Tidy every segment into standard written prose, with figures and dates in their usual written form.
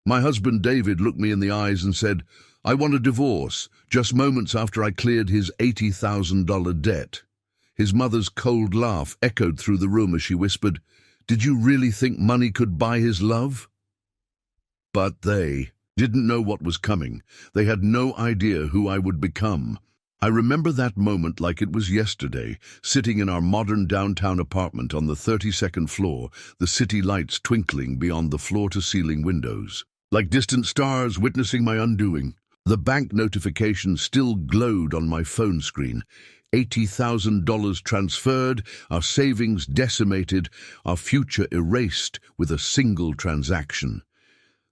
My husband David looked me in the eyes and said, "I want a divorce," just moments after I cleared his $80,000 debt. His mother's cold laugh echoed through the room as she whispered, "Did you really think money could buy his love?" But they didn't know what was coming. They had no idea who I would become. I remember that moment like it was yesterday, sitting in our modern downtown apartment on the 32nd floor, the city lights twinkling beyond the floor-to-ceiling windows. Like distant stars witnessing my undoing. The bank notification still glowed on my phone screen. $80,000 transferred, our savings decimated, our future erased with a single transaction.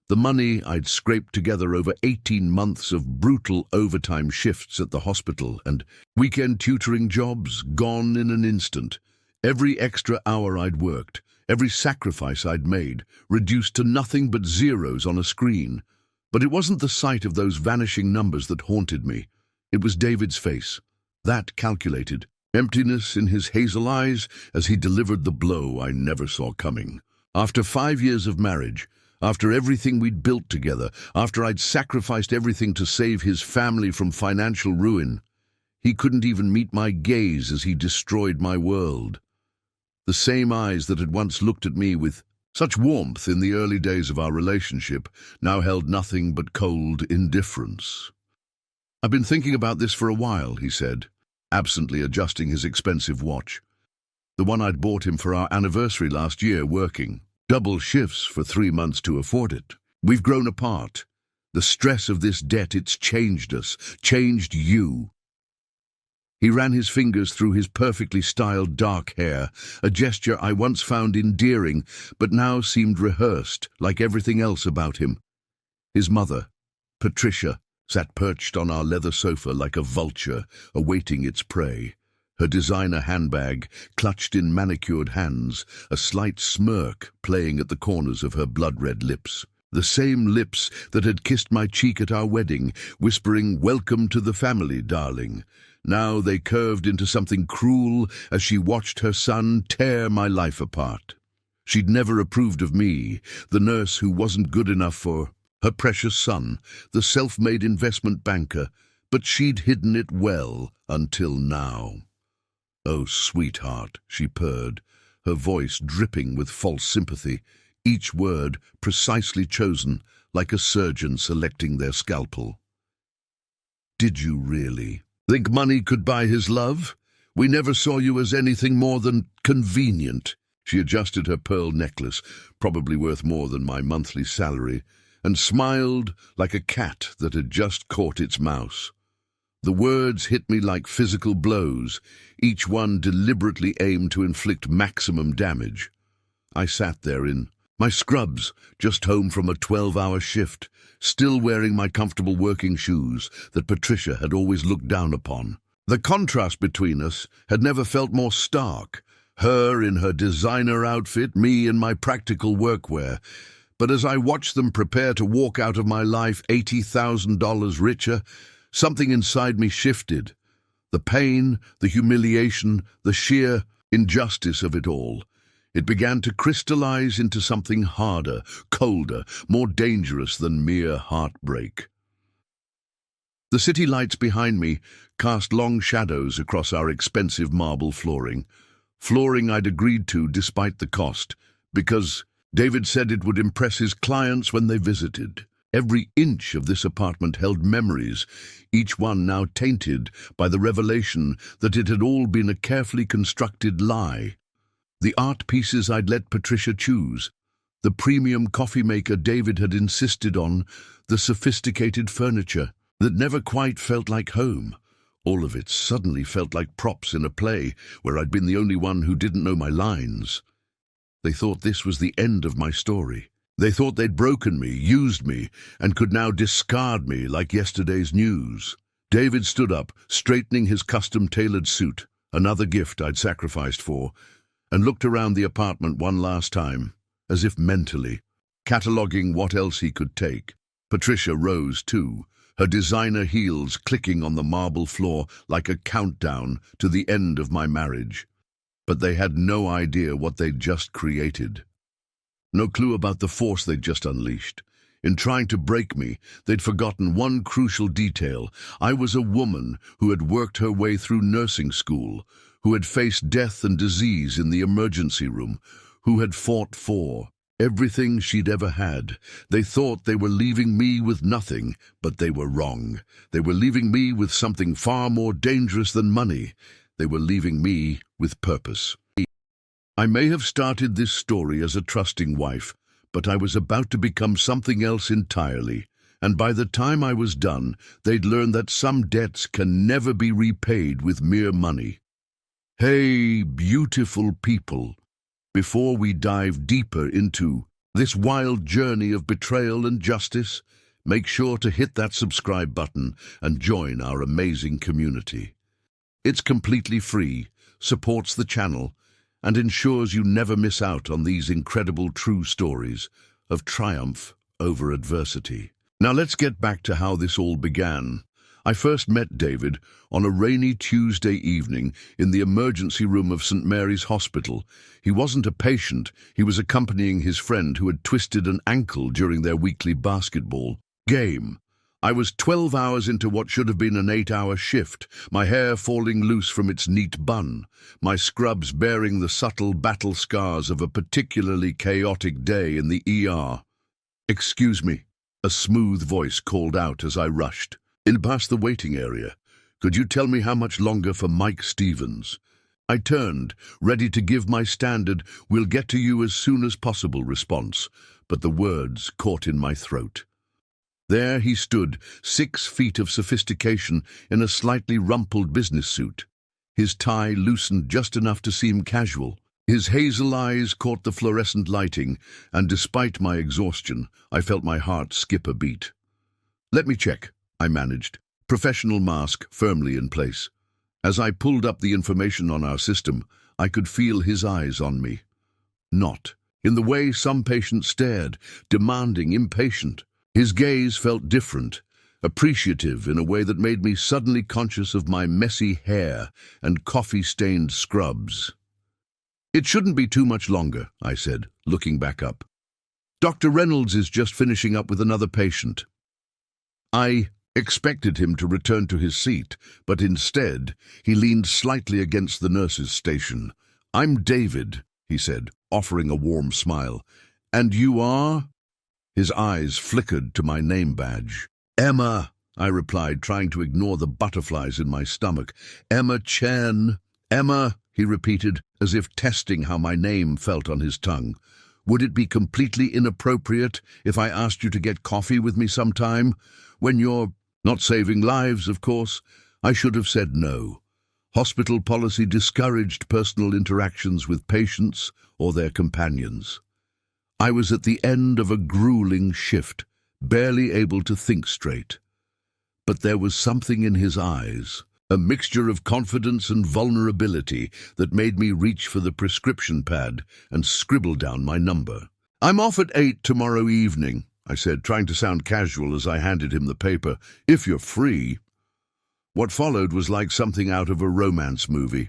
The money I'd scraped together over 18 months of brutal overtime shifts at the hospital and weekend tutoring jobs gone in an instant. Every extra hour I'd worked, every sacrifice I'd made, reduced to nothing but zeros on a screen. But it wasn't the sight of those vanishing numbers that haunted me. It was David's face, that calculated, emptiness in his hazel eyes as he delivered the blow I never saw coming. After 5 years of marriage, after everything we'd built together, after I'd sacrificed everything to save his family from financial ruin, he couldn't even meet my gaze as he destroyed my world. The same eyes that had once looked at me with such warmth in the early days of our relationship now held nothing but cold indifference. "I've been thinking about this for a while," he said, absently adjusting his expensive watch. The one I'd bought him for our anniversary last year, working double shifts for 3 months to afford it. "We've grown apart. The stress of this debt, it's changed us, changed you." He ran his fingers through his perfectly styled dark hair, a gesture I once found endearing, but now seemed rehearsed, like everything else about him. His mother, Patricia, sat perched on our leather sofa like a vulture, awaiting its prey. Her designer handbag clutched in manicured hands, a slight smirk playing at the corners of her blood-red lips. The same lips that had kissed my cheek at our wedding, whispering, "Welcome to the family, darling." Now they curved into something cruel as she watched her son tear my life apart. She'd never approved of me, the nurse who wasn't good enough for her precious son, the self-made investment banker, but she'd hidden it well until now. "Oh, sweetheart," she purred, her voice dripping with false sympathy, each word precisely chosen, like a surgeon selecting their scalpel. "Did you really think money could buy his love? We never saw you as anything more than convenient." She adjusted her pearl necklace, probably worth more than my monthly salary, and smiled like a cat that had just caught its mouse. The words hit me like physical blows, each one deliberately aimed to inflict maximum damage. I sat there in my scrubs, just home from a 12-hour shift, still wearing my comfortable working shoes that Patricia had always looked down upon. The contrast between us had never felt more stark, her in her designer outfit, me in my practical workwear. But as I watched them prepare to walk out of my life $80,000 richer, something inside me shifted. The pain, the humiliation, the sheer injustice of it all. It began to crystallize into something harder, colder, more dangerous than mere heartbreak. The city lights behind me cast long shadows across our expensive marble flooring I'd agreed to despite the cost, because David said it would impress his clients when they visited. Every inch of this apartment held memories, each one now tainted by the revelation that it had all been a carefully constructed lie. The art pieces I'd let Patricia choose, the premium coffee maker David had insisted on, the sophisticated furniture that never quite felt like home. All of it suddenly felt like props in a play where I'd been the only one who didn't know my lines. They thought this was the end of my story. They thought they'd broken me, used me, and could now discard me like yesterday's news. David stood up, straightening his custom-tailored suit, another gift I'd sacrificed for, and looked around the apartment one last time, as if mentally, cataloguing what else he could take. Patricia rose too, her designer heels clicking on the marble floor like a countdown to the end of my marriage. But they had no idea what they'd just created. No clue about the force they'd just unleashed. In trying to break me, they'd forgotten one crucial detail. I was a woman who had worked her way through nursing school, who had faced death and disease in the emergency room, who had fought for everything she'd ever had. They thought they were leaving me with nothing, but they were wrong. They were leaving me with something far more dangerous than money. They were leaving me with purpose. I may have started this story as a trusting wife, but I was about to become something else entirely. And by the time I was done, they'd learned that some debts can never be repaid with mere money. Hey, beautiful people, before we dive deeper into this wild journey of betrayal and justice, make sure to hit that subscribe button and join our amazing community. It's completely free, supports the channel, and ensures you never miss out on these incredible true stories of triumph over adversity. Now let's get back to how this all began. I first met David on a rainy Tuesday evening in the emergency room of St. Mary's Hospital. He wasn't a patient, he was accompanying his friend who had twisted an ankle during their weekly basketball game. I was 12 hours into what should have been an 8-hour shift, my hair falling loose from its neat bun, my scrubs bearing the subtle battle scars of a particularly chaotic day in the ER. "Excuse me," a smooth voice called out as I rushed. "In past the waiting area. Could you tell me how much longer for Mike Stevens?" I turned, ready to give my standard "we'll get to you as soon as possible" response, but the words caught in my throat. There he stood, 6 feet of sophistication in a slightly rumpled business suit. His tie loosened just enough to seem casual. His hazel eyes caught the fluorescent lighting, and despite my exhaustion, I felt my heart skip a beat. "Let me check," I managed, professional mask firmly in place. As I pulled up the information on our system, I could feel his eyes on me. Not in the way some patients stared, demanding, impatient. His gaze felt different, appreciative in a way that made me suddenly conscious of my messy hair and coffee-stained scrubs. "It shouldn't be too much longer," I said, looking back up. "Dr. Reynolds is just finishing up with another patient." I expected him to return to his seat, but instead he leaned slightly against the nurse's station. "I'm David," he said, offering a warm smile. "And you are?" His eyes flickered to my name badge. "Emma," I replied, trying to ignore the butterflies in my stomach. "Emma Chen." "Emma," he repeated, as if testing how my name felt on his tongue. "Would it be completely inappropriate if I asked you to get coffee with me sometime? When you're not saving lives, of course." I should have said no. Hospital policy discouraged personal interactions with patients or their companions. I was at the end of a grueling shift, barely able to think straight. But there was something in his eyes, a mixture of confidence and vulnerability, that made me reach for the prescription pad and scribble down my number. "I'm off at 8 tomorrow evening," I said, trying to sound casual as I handed him the paper. "If you're free." What followed was like something out of a romance movie.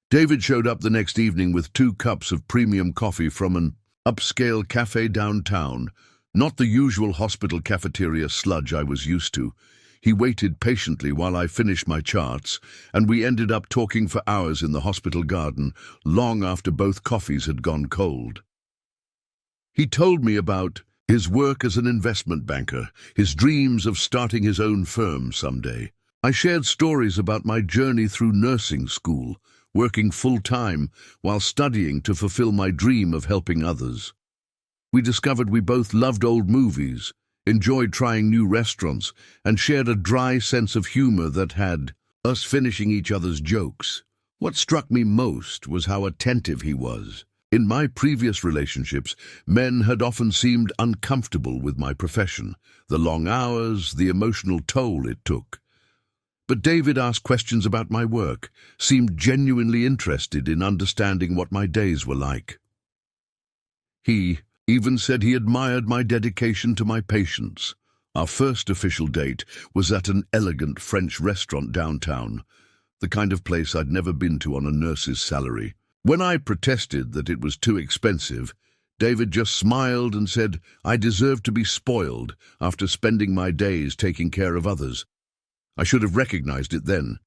David showed up the next evening with 2 cups of premium coffee from an upscale cafe downtown, not the usual hospital cafeteria sludge I was used to. He waited patiently while I finished my charts, and we ended up talking for hours in the hospital garden, long after both coffees had gone cold. He told me about his work as an investment banker, his dreams of starting his own firm someday. I shared stories about my journey through nursing school, working full-time while studying to fulfill my dream of helping others. We discovered we both loved old movies, enjoyed trying new restaurants, and shared a dry sense of humor that had us finishing each other's jokes. What struck me most was how attentive he was. In my previous relationships, men had often seemed uncomfortable with my profession, the long hours, the emotional toll it took. But David asked questions about my work, seemed genuinely interested in understanding what my days were like. He even said he admired my dedication to my patients. Our first official date was at an elegant French restaurant downtown, the kind of place I'd never been to on a nurse's salary. When I protested that it was too expensive, David just smiled and said, I deserve to be spoiled after spending my days taking care of others. I should have recognized it then.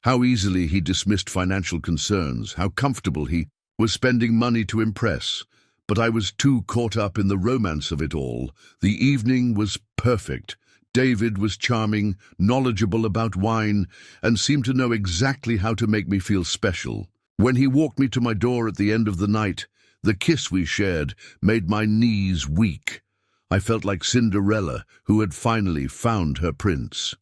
How easily he dismissed financial concerns, how comfortable he was spending money to impress. But I was too caught up in the romance of it all. The evening was perfect. David was charming, knowledgeable about wine, and seemed to know exactly how to make me feel special. When he walked me to my door at the end of the night, the kiss we shared made my knees weak. I felt like Cinderella, who had finally found her prince.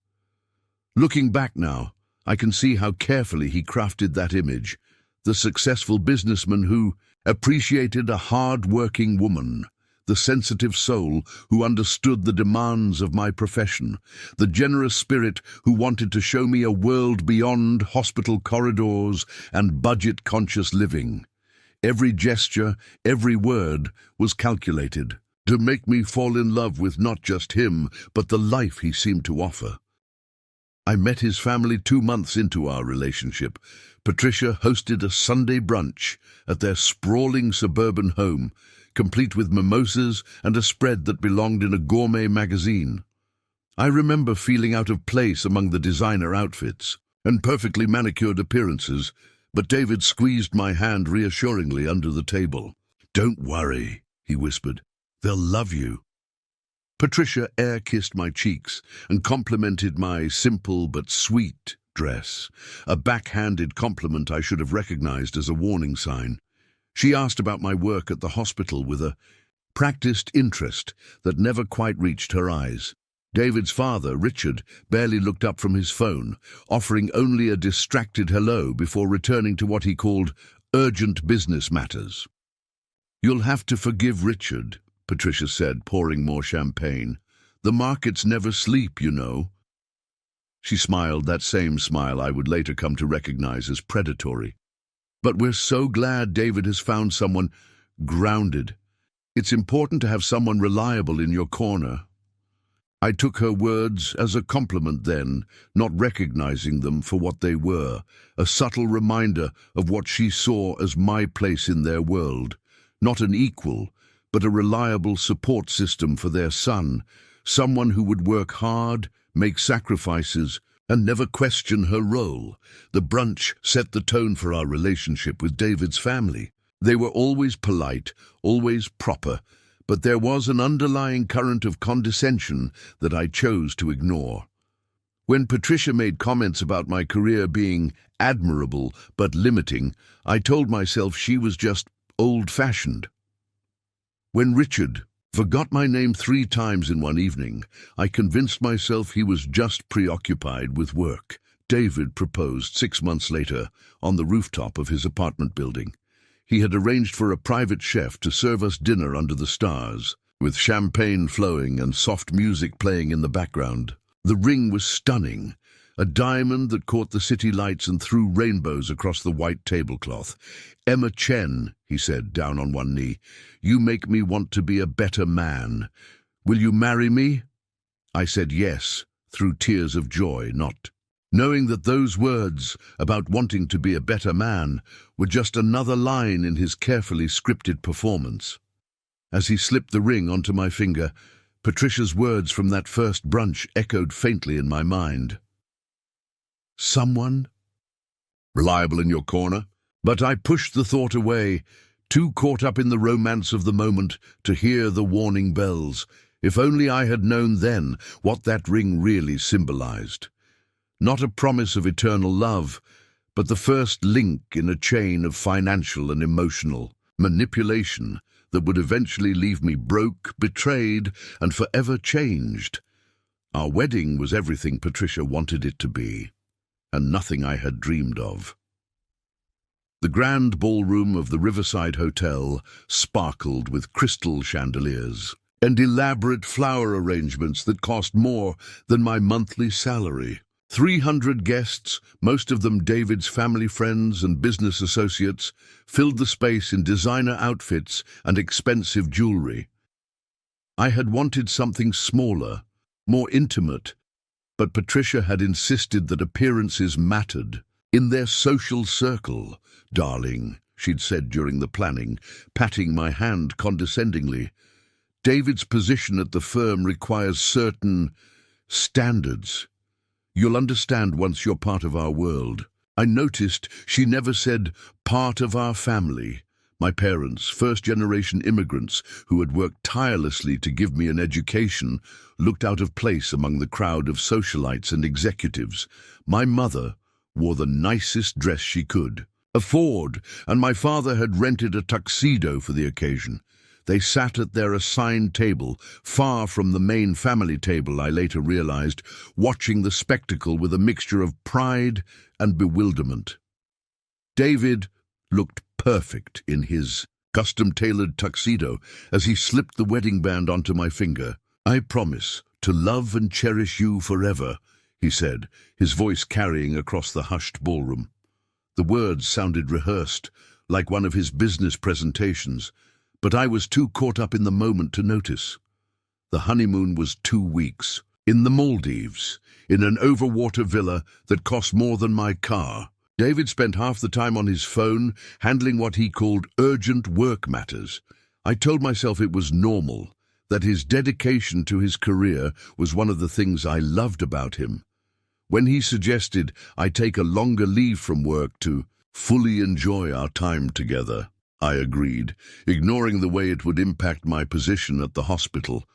Looking back now, I can see how carefully he crafted that image. The successful businessman who appreciated a hard-working woman, the sensitive soul who understood the demands of my profession, the generous spirit who wanted to show me a world beyond hospital corridors and budget-conscious living. Every gesture, every word was calculated to make me fall in love with not just him, but the life he seemed to offer. I met his family 2 months into our relationship. Patricia hosted a Sunday brunch at their sprawling suburban home, complete with mimosas and a spread that belonged in a gourmet magazine. I remember feeling out of place among the designer outfits and perfectly manicured appearances, but David squeezed my hand reassuringly under the table. Don't worry, he whispered. They'll love you. Patricia air-kissed my cheeks and complimented my simple but sweet dress, a backhanded compliment I should have recognized as a warning sign. She asked about my work at the hospital with a practiced interest that never quite reached her eyes. David's father, Richard, barely looked up from his phone, offering only a distracted hello before returning to what he called urgent business matters. You'll have to forgive Richard, Patricia said, pouring more champagne. The markets never sleep, you know. She smiled, that same smile I would later come to recognize as predatory. But we're so glad David has found someone grounded. It's important to have someone reliable in your corner. I took her words as a compliment then, not recognizing them for what they were, a subtle reminder of what she saw as my place in their world. Not an equal, but a reliable support system for their son, someone who would work hard, make sacrifices, and never question her role. The brunch set the tone for our relationship with David's family. They were always polite, always proper, but there was an underlying current of condescension that I chose to ignore. When Patricia made comments about my career being admirable but limiting, I told myself she was just old-fashioned. When Richard forgot my name 3 times in one evening, I convinced myself he was just preoccupied with work. David proposed 6 months later on the rooftop of his apartment building. He had arranged for a private chef to serve us dinner under the stars, with champagne flowing and soft music playing in the background. The ring was stunning, a diamond that caught the city lights and threw rainbows across the white tablecloth. Emma Chen, he said, down on one knee, you make me want to be a better man. Will you marry me? I said yes, through tears of joy, knowing that those words about wanting to be a better man were just another line in his carefully scripted performance. As he slipped the ring onto my finger, Patricia's words from that first brunch echoed faintly in my mind. Someone reliable in your corner? But I pushed the thought away, too caught up in the romance of the moment to hear the warning bells. If only I had known then what that ring really symbolized. Not a promise of eternal love, but the first link in a chain of financial and emotional manipulation that would eventually leave me broke, betrayed, and forever changed. Our wedding was everything Patricia wanted it to be, and nothing I had dreamed of. The grand ballroom of the Riverside Hotel sparkled with crystal chandeliers and elaborate flower arrangements that cost more than my monthly salary. 300 guests, most of them David's family friends and business associates, filled the space in designer outfits and expensive jewelry. I had wanted something smaller, more intimate, but Patricia had insisted that appearances mattered. In their social circle, darling, she'd said during the planning, patting my hand condescendingly. David's position at the firm requires certain standards. You'll understand once you're part of our world. I noticed she never said part of our family. My parents, first-generation immigrants who had worked tirelessly to give me an education, looked out of place among the crowd of socialites and executives. My mother wore the nicest dress she could afford, and my father had rented a tuxedo for the occasion. They sat at their assigned table, far from the main family table, I later realized, watching the spectacle with a mixture of pride and bewilderment. David looked perfect in his custom-tailored tuxedo as he slipped the wedding band onto my finger. "I promise to love and cherish you forever," he said, his voice carrying across the hushed ballroom. The words sounded rehearsed, like one of his business presentations, but I was too caught up in the moment to notice. The honeymoon was 2 weeks, in the Maldives, in an overwater villa that cost more than my car. David spent half the time on his phone, handling what he called urgent work matters. I told myself it was normal, that his dedication to his career was one of the things I loved about him. When he suggested I take a longer leave from work to fully enjoy our time together, I agreed, ignoring the way it would impact my position at the hospital.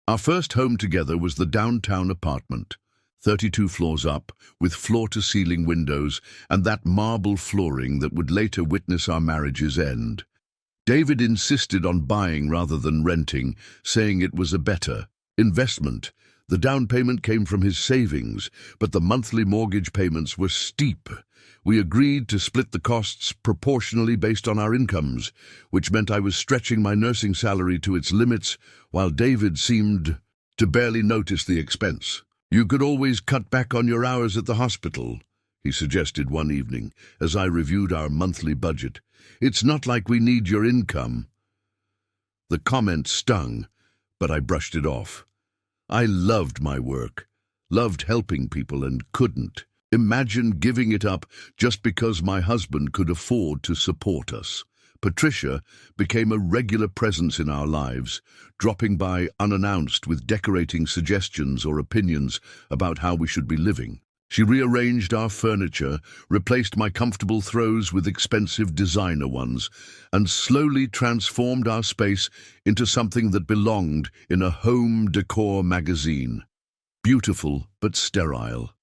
Our first home together was the downtown apartment, 32 floors up, with floor-to-ceiling windows and that marble flooring that would later witness our marriage's end. David insisted on buying rather than renting, saying it was a better investment. The down payment came from his savings, but the monthly mortgage payments were steep. We agreed to split the costs proportionally based on our incomes, which meant I was stretching my nursing salary to its limits, while David seemed to barely notice the expense. "You could always cut back on your hours at the hospital," he suggested one evening, as I reviewed our monthly budget. "It's not like we need your income." The comment stung, but I brushed it off. I loved my work, loved helping people, and couldn't imagine giving it up just because my husband could afford to support us. Patricia became a regular presence in our lives, dropping by unannounced with decorating suggestions or opinions about how we should be living. She rearranged our furniture, replaced my comfortable throws with expensive designer ones, and slowly transformed our space into something that belonged in a home decor magazine. Beautiful but sterile.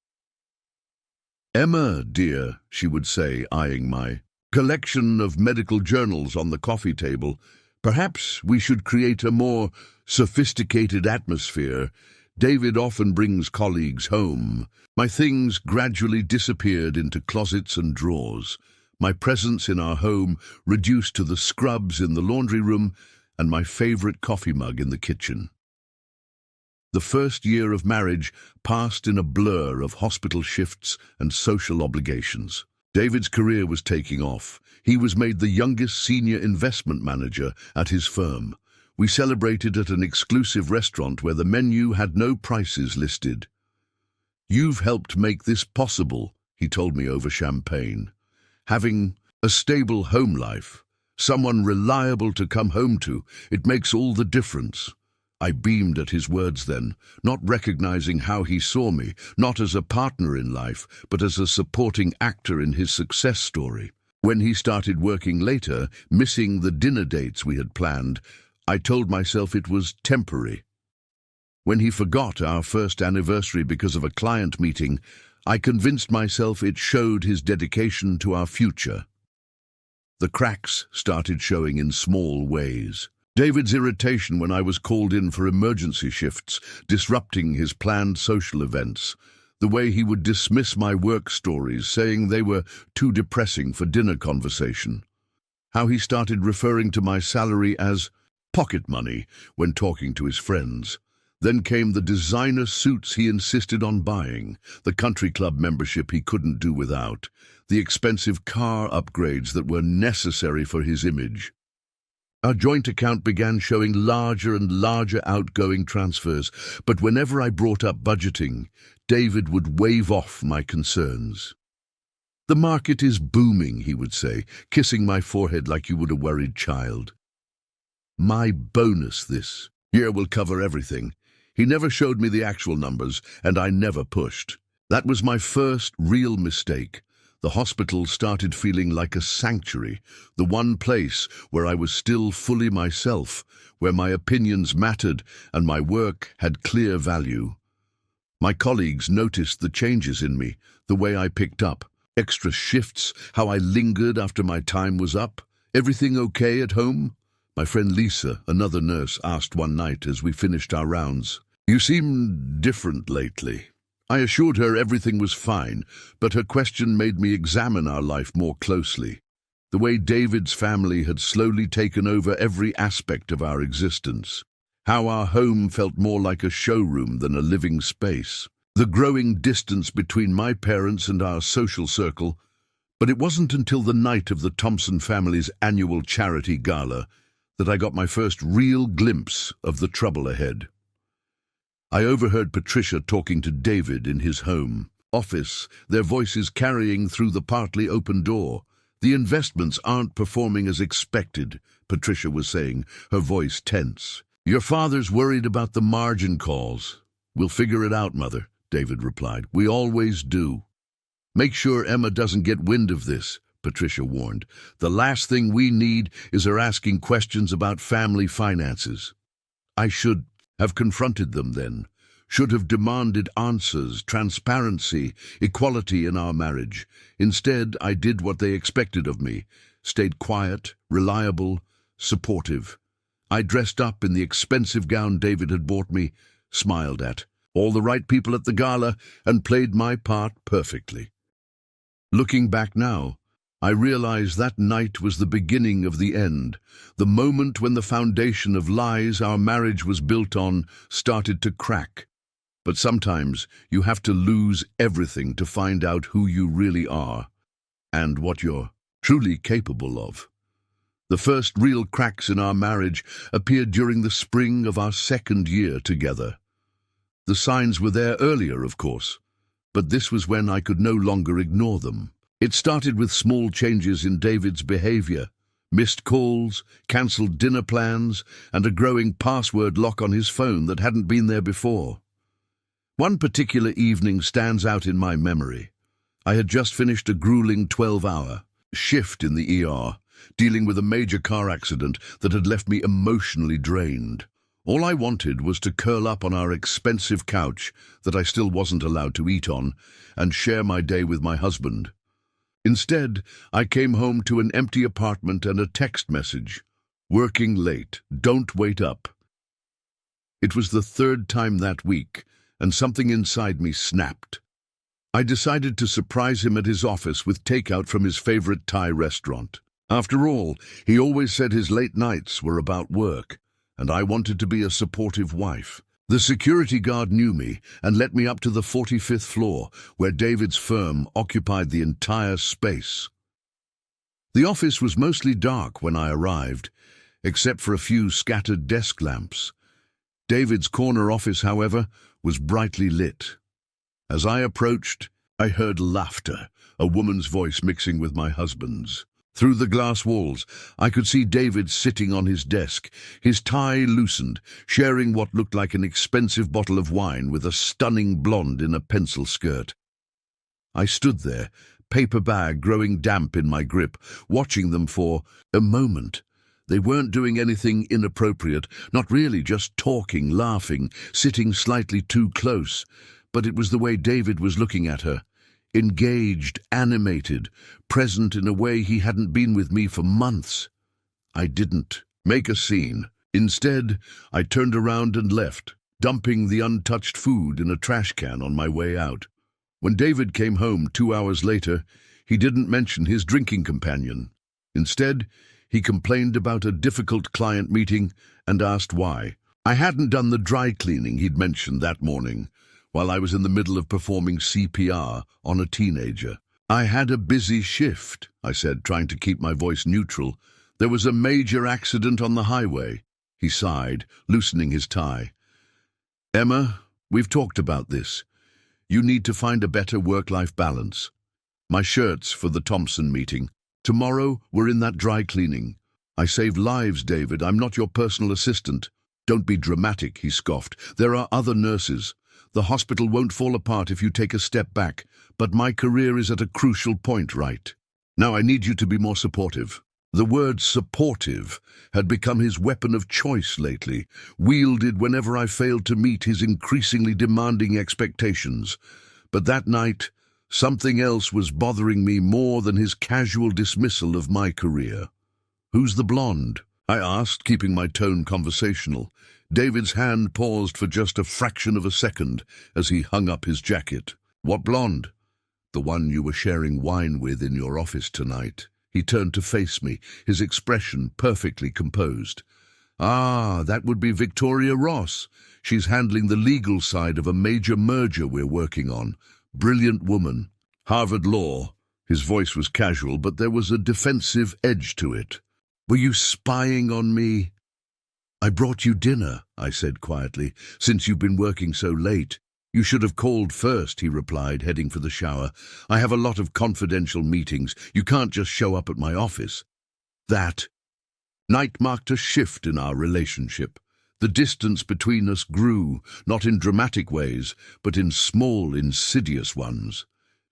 "Emma, dear," she would say, eyeing my collection of medical journals on the coffee table, "perhaps we should create a more sophisticated atmosphere. David often brings colleagues home." My things gradually disappeared into closets and drawers. My presence in our home reduced to the scrubs in the laundry room and my favorite coffee mug in the kitchen. The first year of marriage passed in a blur of hospital shifts and social obligations. David's career was taking off. He was made the youngest senior investment manager at his firm. We celebrated at an exclusive restaurant where the menu had no prices listed. "You've helped make this possible," he told me over champagne. "Having a stable home life, someone reliable to come home to, it makes all the difference." I beamed at his words then, not recognizing how he saw me, not as a partner in life, but as a supporting actor in his success story. When he started working later, missing the dinner dates we had planned, I told myself it was temporary. When he forgot our first anniversary because of a client meeting, I convinced myself it showed his dedication to our future. The cracks started showing in small ways. David's irritation when I was called in for emergency shifts, disrupting his planned social events. The way he would dismiss my work stories, saying they were too depressing for dinner conversation. How he started referring to my salary as pocket money when talking to his friends. Then came the designer suits he insisted on buying, the country club membership he couldn't do without, the expensive car upgrades that were necessary for his image. Our joint account began showing larger and larger outgoing transfers, but whenever I brought up budgeting, David would wave off my concerns. "The market is booming," he would say, kissing my forehead like you would a worried child. "My bonus this year will cover everything." He never showed me the actual numbers, and I never pushed. That was my first real mistake. The hospital started feeling like a sanctuary, the one place where I was still fully myself, where my opinions mattered and my work had clear value. My colleagues noticed the changes in me, the way I picked up, extra shifts, how I lingered after my time was up. "Everything okay at home?" My friend Lisa, another nurse, asked one night as we finished our rounds. "You seem different lately." I assured her everything was fine, but her question made me examine our life more closely. The way David's family had slowly taken over every aspect of our existence. How our home felt more like a showroom than a living space. The growing distance between my parents and our social circle. But it wasn't until the night of the Thompson family's annual charity gala that I got my first real glimpse of the trouble ahead. I overheard Patricia talking to David in his home office, their voices carrying through the partly open door. "The investments aren't performing as expected," Patricia was saying, her voice tense. "Your father's worried about the margin calls." "We'll figure it out, Mother," David replied. "We always do." "Make sure Emma doesn't get wind of this," Patricia warned. "The last thing we need is her asking questions about family finances." I should have confronted them then, should have demanded answers, transparency, equality in our marriage. Instead, I did what they expected of me, stayed quiet, reliable, supportive. I dressed up in the expensive gown David had bought me, smiled at all the right people at the gala, and played my part perfectly. Looking back now, I realize that night was the beginning of the end, the moment when the foundation of lies our marriage was built on started to crack. But sometimes you have to lose everything to find out who you really are, and what you're truly capable of. The first real cracks in our marriage appeared during the spring of our second year together. The signs were there earlier, of course, but this was when I could no longer ignore them. It started with small changes in David's behavior, missed calls, cancelled dinner plans, and a growing password lock on his phone that hadn't been there before. One particular evening stands out in my memory. I had just finished a grueling 12-hour shift in the ER, dealing with a major car accident that had left me emotionally drained. All I wanted was to curl up on our expensive couch that I still wasn't allowed to eat on and share my day with my husband. Instead, I came home to an empty apartment and a text message. "Working late. Don't wait up." It was the third time that week, and something inside me snapped. I decided to surprise him at his office with takeout from his favorite Thai restaurant. After all, he always said his late nights were about work, and I wanted to be a supportive wife. The security guard knew me and let me up to the 45th floor, where David's firm occupied the entire space. The office was mostly dark when I arrived, except for a few scattered desk lamps. David's corner office, however, was brightly lit. As I approached, I heard laughter, a woman's voice mixing with my husband's. Through the glass walls, I could see David sitting on his desk, his tie loosened, sharing what looked like an expensive bottle of wine with a stunning blonde in a pencil skirt. I stood there, paper bag growing damp in my grip, watching them for a moment. They weren't doing anything inappropriate, not really, just talking, laughing, sitting slightly too close. But it was the way David was looking at her. Engaged, animated, present in a way he hadn't been with me for months. I didn't make a scene. Instead, I turned around and left, dumping the untouched food in a trash can on my way out. When David came home 2 hours later, he didn't mention his drinking companion. Instead, he complained about a difficult client meeting and asked why. I hadn't done the dry cleaning he'd mentioned that morning, while I was in the middle of performing CPR on a teenager. "I had a busy shift," I said, trying to keep my voice neutral. "There was a major accident on the highway." He sighed, loosening his tie. "Emma, we've talked about this. You need to find a better work-life balance." My shirts for the Thompson meeting. Tomorrow, we're in that dry cleaning. I save lives, David. I'm not your personal assistant. Don't be dramatic, he scoffed. There are other nurses. The hospital won't fall apart if you take a step back, but my career is at a crucial point, right? Now I need you to be more supportive. The word supportive had become his weapon of choice lately, wielded whenever I failed to meet his increasingly demanding expectations. But that night, something else was bothering me more than his casual dismissal of my career. "Who's the blonde?" I asked, keeping my tone conversational. David's hand paused for just a fraction of a second as he hung up his jacket. "What blonde?" "The one you were sharing wine with in your office tonight." He turned to face me, his expression perfectly composed. "Ah, that would be Victoria Ross. She's handling the legal side of a major merger we're working on. Brilliant woman. Harvard Law." His voice was casual, but there was a defensive edge to it. "Were you spying on me?" "I brought you dinner," I said quietly, "since you've been working so late." "You should have called first," he replied, heading for the shower. "I have a lot of confidential meetings. You can't just show up at my office." That night marked a shift in our relationship. The distance between us grew, not in dramatic ways, but in small, insidious ones.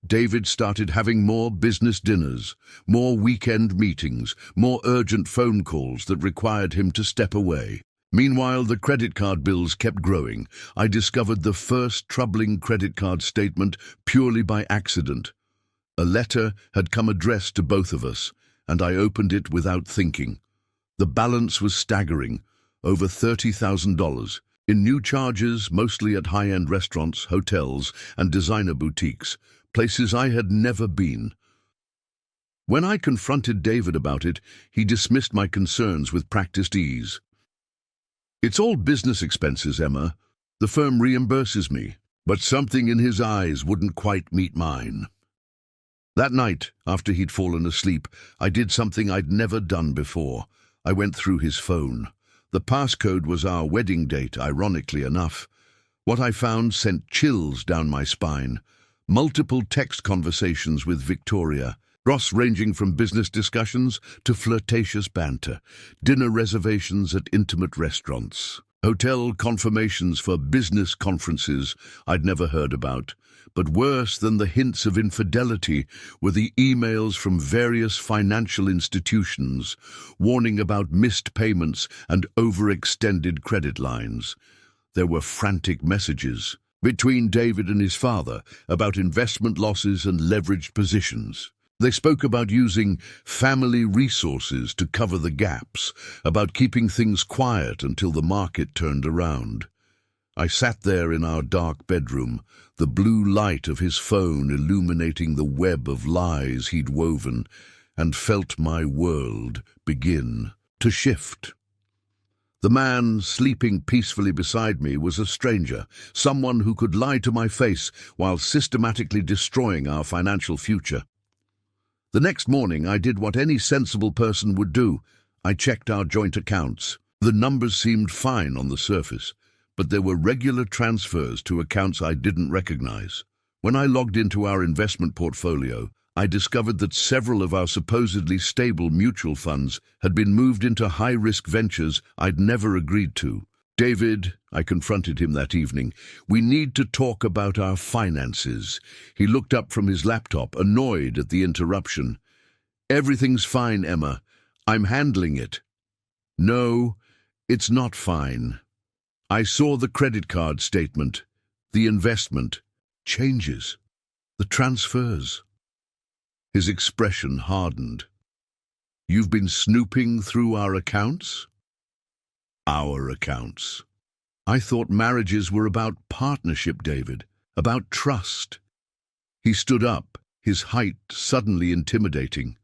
David started having more business dinners, more weekend meetings, more urgent phone calls that required him to step away. Meanwhile, the credit card bills kept growing. I discovered the first troubling credit card statement purely by accident. A letter had come addressed to both of us, and I opened it without thinking. The balance was staggering, over $30,000, in new charges, mostly at high-end restaurants, hotels, and designer boutiques, places I had never been. When I confronted David about it, he dismissed my concerns with practiced ease. "It's all business expenses, Emma. The firm reimburses me." But something in his eyes wouldn't quite meet mine. That night, after he'd fallen asleep, I did something I'd never done before. I went through his phone. The passcode was our wedding date, ironically enough. What I found sent chills down my spine. Multiple text conversations with Victoria, Ross, ranging from business discussions to flirtatious banter, dinner reservations at intimate restaurants, hotel confirmations for business conferences I'd never heard about. But worse than the hints of infidelity were the emails from various financial institutions warning about missed payments and overextended credit lines. There were frantic messages between David and his father about investment losses and leveraged positions. They spoke about using family resources to cover the gaps, about keeping things quiet until the market turned around. I sat there in our dark bedroom, the blue light of his phone illuminating the web of lies he'd woven, and felt my world begin to shift. The man sleeping peacefully beside me was a stranger, someone who could lie to my face while systematically destroying our financial future. The next morning, I did what any sensible person would do. I checked our joint accounts. The numbers seemed fine on the surface, but there were regular transfers to accounts I didn't recognize. When I logged into our investment portfolio, I discovered that several of our supposedly stable mutual funds had been moved into high-risk ventures I'd never agreed to. "David," I confronted him that evening, "we need to talk about our finances." He looked up from his laptop, annoyed at the interruption. "Everything's fine, Emma. I'm handling it." "No, it's not fine. I saw the credit card statement, the investment changes, the transfers." His expression hardened. "You've been snooping through our accounts?" "Our accounts. I thought marriages were about partnership, David, about trust." He stood up, his height suddenly intimidating.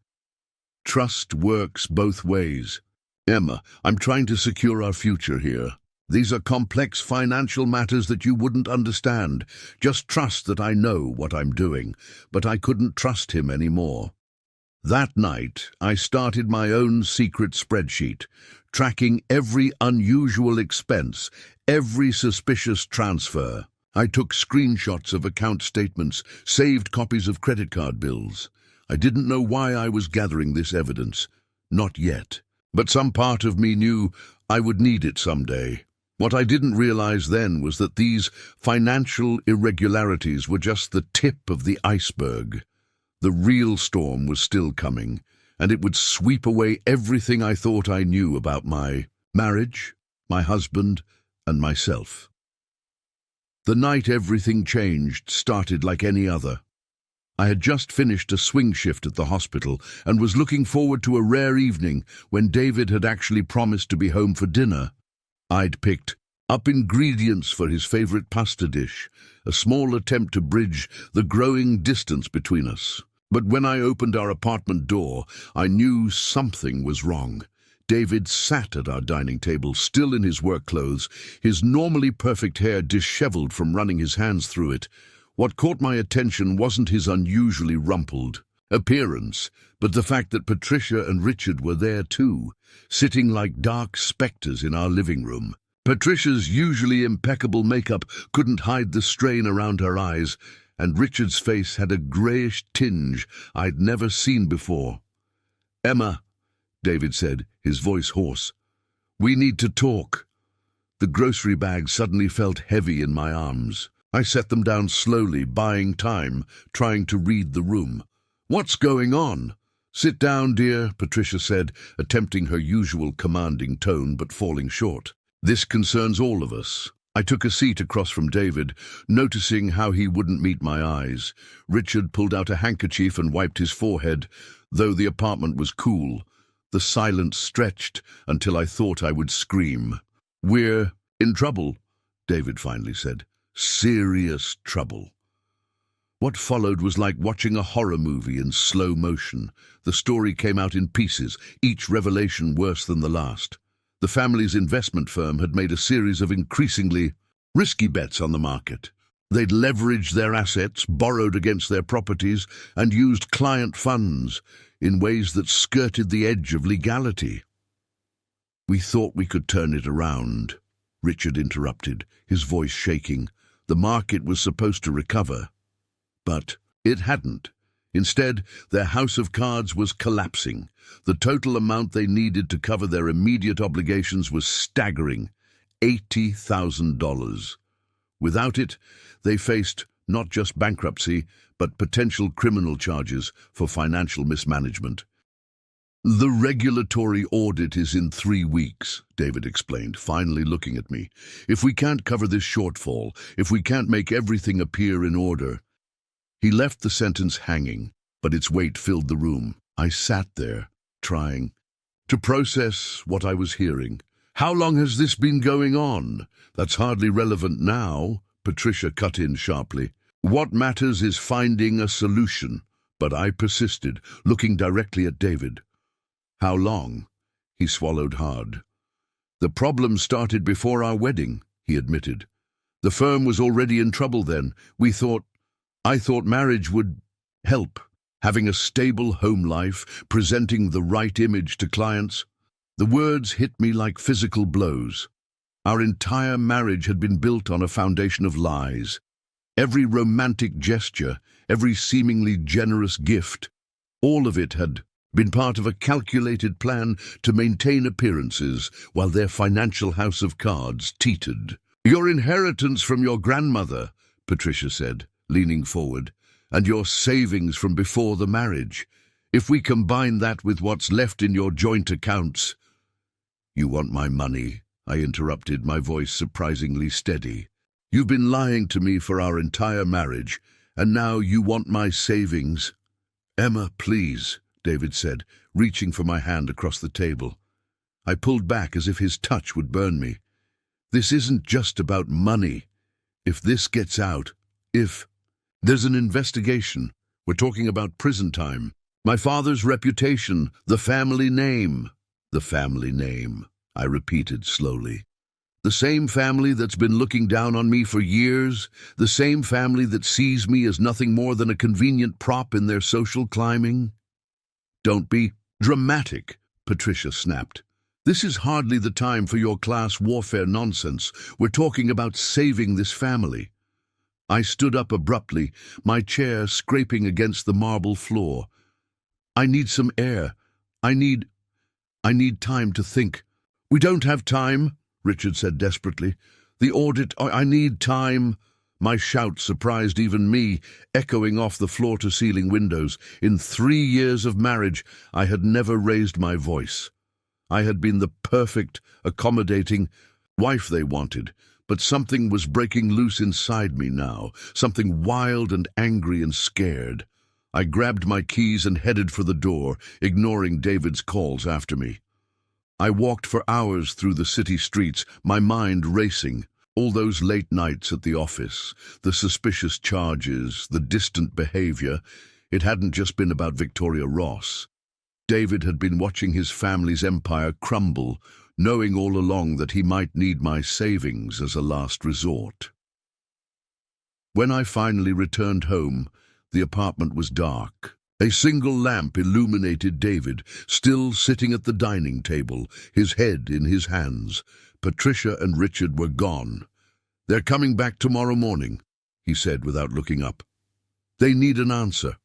"Trust works both ways. Emma, I'm trying to secure our future here. These are complex financial matters that you wouldn't understand. Just trust that I know what I'm doing." But I couldn't trust him anymore. That night, I started my own secret spreadsheet, tracking every unusual expense, every suspicious transfer. I took screenshots of account statements, saved copies of credit card bills. I didn't know why I was gathering this evidence. Not yet. But some part of me knew I would need it someday. What I didn't realize then was that these financial irregularities were just the tip of the iceberg. The real storm was still coming, and it would sweep away everything I thought I knew about my marriage, my husband, and myself. The night everything changed started like any other. I had just finished a swing shift at the hospital and was looking forward to a rare evening when David had actually promised to be home for dinner. I'd picked up ingredients for his favorite pasta dish, a small attempt to bridge the growing distance between us. But when I opened our apartment door, I knew something was wrong. David sat at our dining table, still in his work clothes, his normally perfect hair disheveled from running his hands through it. What caught my attention wasn't his unusually rumpled appearance, but the fact that Patricia and Richard were there too, sitting like dark spectres in our living room. Patricia's usually impeccable makeup couldn't hide the strain around her eyes, and Richard's face had a greyish tinge I'd never seen before. "Emma," David said, his voice hoarse, "we need to talk." The grocery bags suddenly felt heavy in my arms. I set them down slowly, buying time, trying to read the room. "What's going on?" "Sit down, dear," Patricia said, attempting her usual commanding tone but falling short. "This concerns all of us." I took a seat across from David, noticing how he wouldn't meet my eyes. Richard pulled out a handkerchief and wiped his forehead, though the apartment was cool. The silence stretched until I thought I would scream. "We're in trouble," David finally said. "Serious trouble." What followed was like watching a horror movie in slow motion. The story came out in pieces, each revelation worse than the last. The family's investment firm had made a series of increasingly risky bets on the market. They'd leveraged their assets, borrowed against their properties, and used client funds in ways that skirted the edge of legality. "We thought we could turn it around," Richard interrupted, his voice shaking. "The market was supposed to recover. But it hadn't. Instead, their house of cards was collapsing. The total amount they needed to cover their immediate obligations was staggering, $80,000. Without it, they faced not just bankruptcy, but potential criminal charges for financial mismanagement. "The regulatory audit is in 3 weeks, David explained, finally looking at me. "If we can't cover this shortfall, if we can't make everything appear in order—" He left the sentence hanging, but its weight filled the room. I sat there, trying to process what I was hearing. "How long has this been going on?" "That's hardly relevant now," Patricia cut in sharply. "What matters is finding a solution." But I persisted, looking directly at David. "How long?" He swallowed hard. "The problem started before our wedding," he admitted. "The firm was already in trouble then. I thought marriage would help. Having a stable home life, presenting the right image to clients." The words hit me like physical blows. Our entire marriage had been built on a foundation of lies. Every romantic gesture, every seemingly generous gift, all of it had been part of a calculated plan to maintain appearances while their financial house of cards teetered. "Your inheritance from your grandmother," Patricia said, leaning forward, "and your savings from before the marriage. If we combine that with what's left in your joint accounts—" "You want my money?" I interrupted, my voice surprisingly steady. "You've been lying to me for our entire marriage, and now you want my savings." "Emma, please," David said, reaching for my hand across the table. I pulled back as if his touch would burn me. "This isn't just about money. If this gets out, if there's an investigation, we're talking about prison time. My father's reputation, the family name." "The family name," I repeated slowly. "The same family that's been looking down on me for years, the same family that sees me as nothing more than a convenient prop in their social climbing." "Don't be dramatic," Patricia snapped. "This is hardly the time for your class warfare nonsense. We're talking about saving this family." I stood up abruptly, my chair scraping against the marble floor. I need some air. I need time to think. We don't have time, Richard said desperately. The audit, I need time. My shout surprised even me, echoing off the floor-to-ceiling windows. In 3 years of marriage, I had never raised my voice. I had been the perfect, accommodating wife they wanted, but something was breaking loose inside me now, something wild and angry and scared. I grabbed my keys and headed for the door, ignoring David's calls after me. I walked for hours through the city streets, my mind racing. All those late nights at the office, the suspicious charges, the distant behavior. It hadn't just been about Victoria Ross. David had been watching his family's empire crumble, knowing all along that he might need my savings as a last resort. When I finally returned home, the apartment was dark. A single lamp illuminated David, still sitting at the dining table, his head in his hands. Patricia and Richard were gone. They're coming back tomorrow morning, he said without looking up. They need an answer.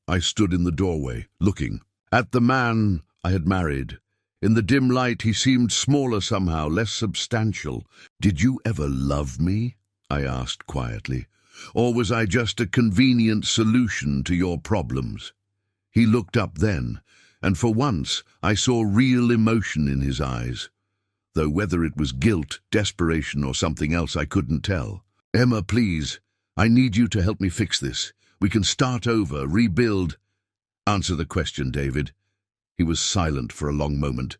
I stood in the doorway, looking at the man I had married. In the dim light, he seemed smaller somehow, less substantial. Did you ever love me? I asked quietly. Or was I just a convenient solution to your problems? He looked up then, and for once I saw real emotion in his eyes, though whether it was guilt, desperation, or something else I couldn't tell. Emma, please, I need you to help me fix this. We can start over, rebuild. Answer the question, David. He was silent for a long moment.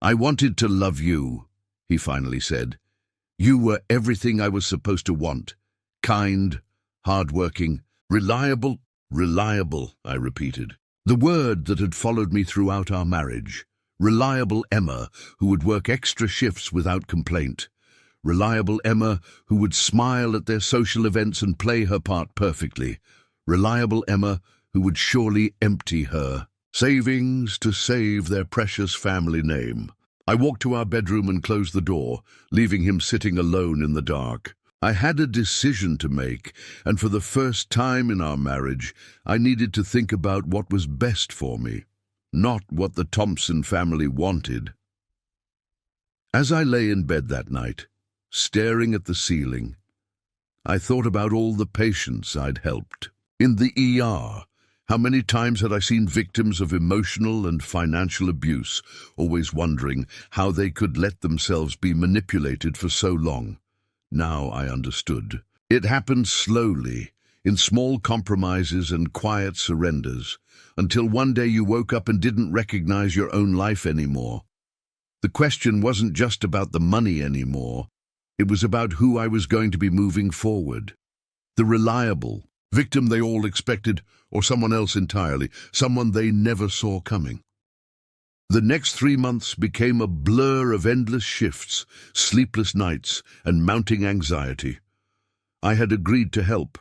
I wanted to love you, he finally said. You were everything I was supposed to want. Kind, hard-working, reliable. Reliable, I repeated. The word that had followed me throughout our marriage. Reliable Emma, who would work extra shifts without complaint. Reliable Emma, who would smile at their social events and play her part perfectly. Reliable Emma, who would surely empty her savings to save their precious family name. I walked to our bedroom and closed the door, leaving him sitting alone in the dark. I had a decision to make, and for the first time in our marriage, I needed to think about what was best for me, not what the Thompson family wanted. As I lay in bed that night, staring at the ceiling, I thought about all the patients I'd helped. In the ER, how many times had I seen victims of emotional and financial abuse, always wondering how they could let themselves be manipulated for so long. Now I understood. It happened slowly, in small compromises and quiet surrenders, until one day you woke up and didn't recognize your own life anymore. The question wasn't just about the money anymore. It was about who I was going to be moving forward. The reliable victim they all expected, or someone else entirely, someone they never saw coming. The next 3 months became a blur of endless shifts, sleepless nights, and mounting anxiety. I had agreed to help,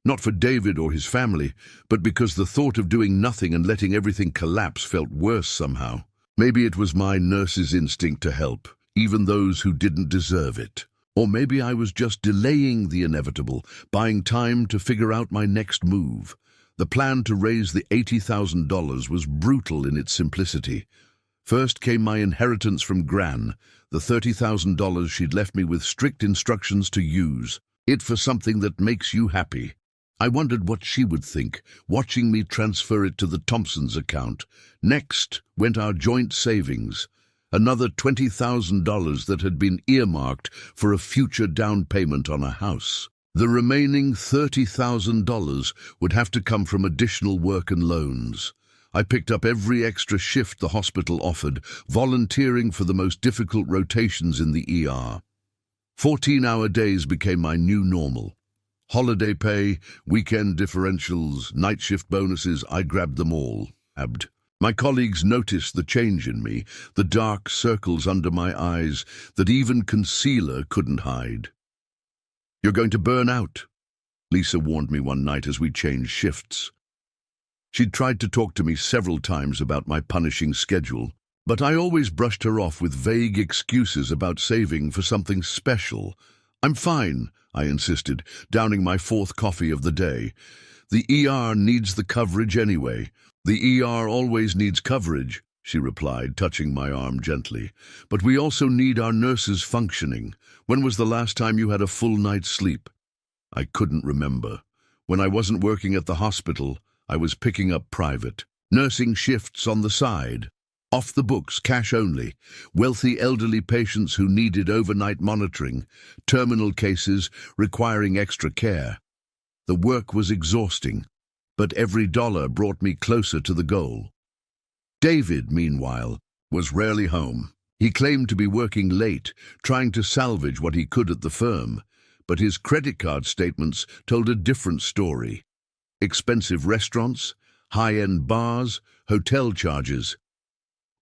not for David or his family, but because the thought of doing nothing and letting everything collapse felt worse somehow. Maybe it was my nurse's instinct to help, even those who didn't deserve it. Or maybe I was just delaying the inevitable, buying time to figure out my next move. The plan to raise the $80,000 was brutal in its simplicity. First came my inheritance from Gran, the $30,000 she'd left me with strict instructions to use it for something that makes you happy. I wondered what she would think, watching me transfer it to the Thompsons' account. Next went our joint savings, another $20,000 that had been earmarked for a future down payment on a house. The remaining $30,000 would have to come from additional work and loans. I picked up every extra shift the hospital offered, volunteering for the most difficult rotations in the ER. 14-hour days became my new normal. Holiday pay, weekend differentials, night shift bonuses, I grabbed them all. My colleagues noticed the change in me, the dark circles under my eyes that even concealer couldn't hide. You're going to burn out, Lisa warned me one night as we changed shifts. She'd tried to talk to me several times about my punishing schedule, but I always brushed her off with vague excuses about saving for something special. I'm fine, I insisted, downing my fourth coffee of the day. The ER needs the coverage anyway. The ER always needs coverage, she replied, touching my arm gently. But we also need our nurses functioning. When was the last time you had a full night's sleep? I couldn't remember. When I wasn't working at the hospital, I was picking up private, nursing shifts on the side. Off the books, cash only, wealthy elderly patients who needed overnight monitoring, terminal cases requiring extra care. The work was exhausting, but every dollar brought me closer to the goal. David, meanwhile, was rarely home. He claimed to be working late, trying to salvage what he could at the firm, but his credit card statements told a different story. Expensive restaurants, high-end bars, hotel charges,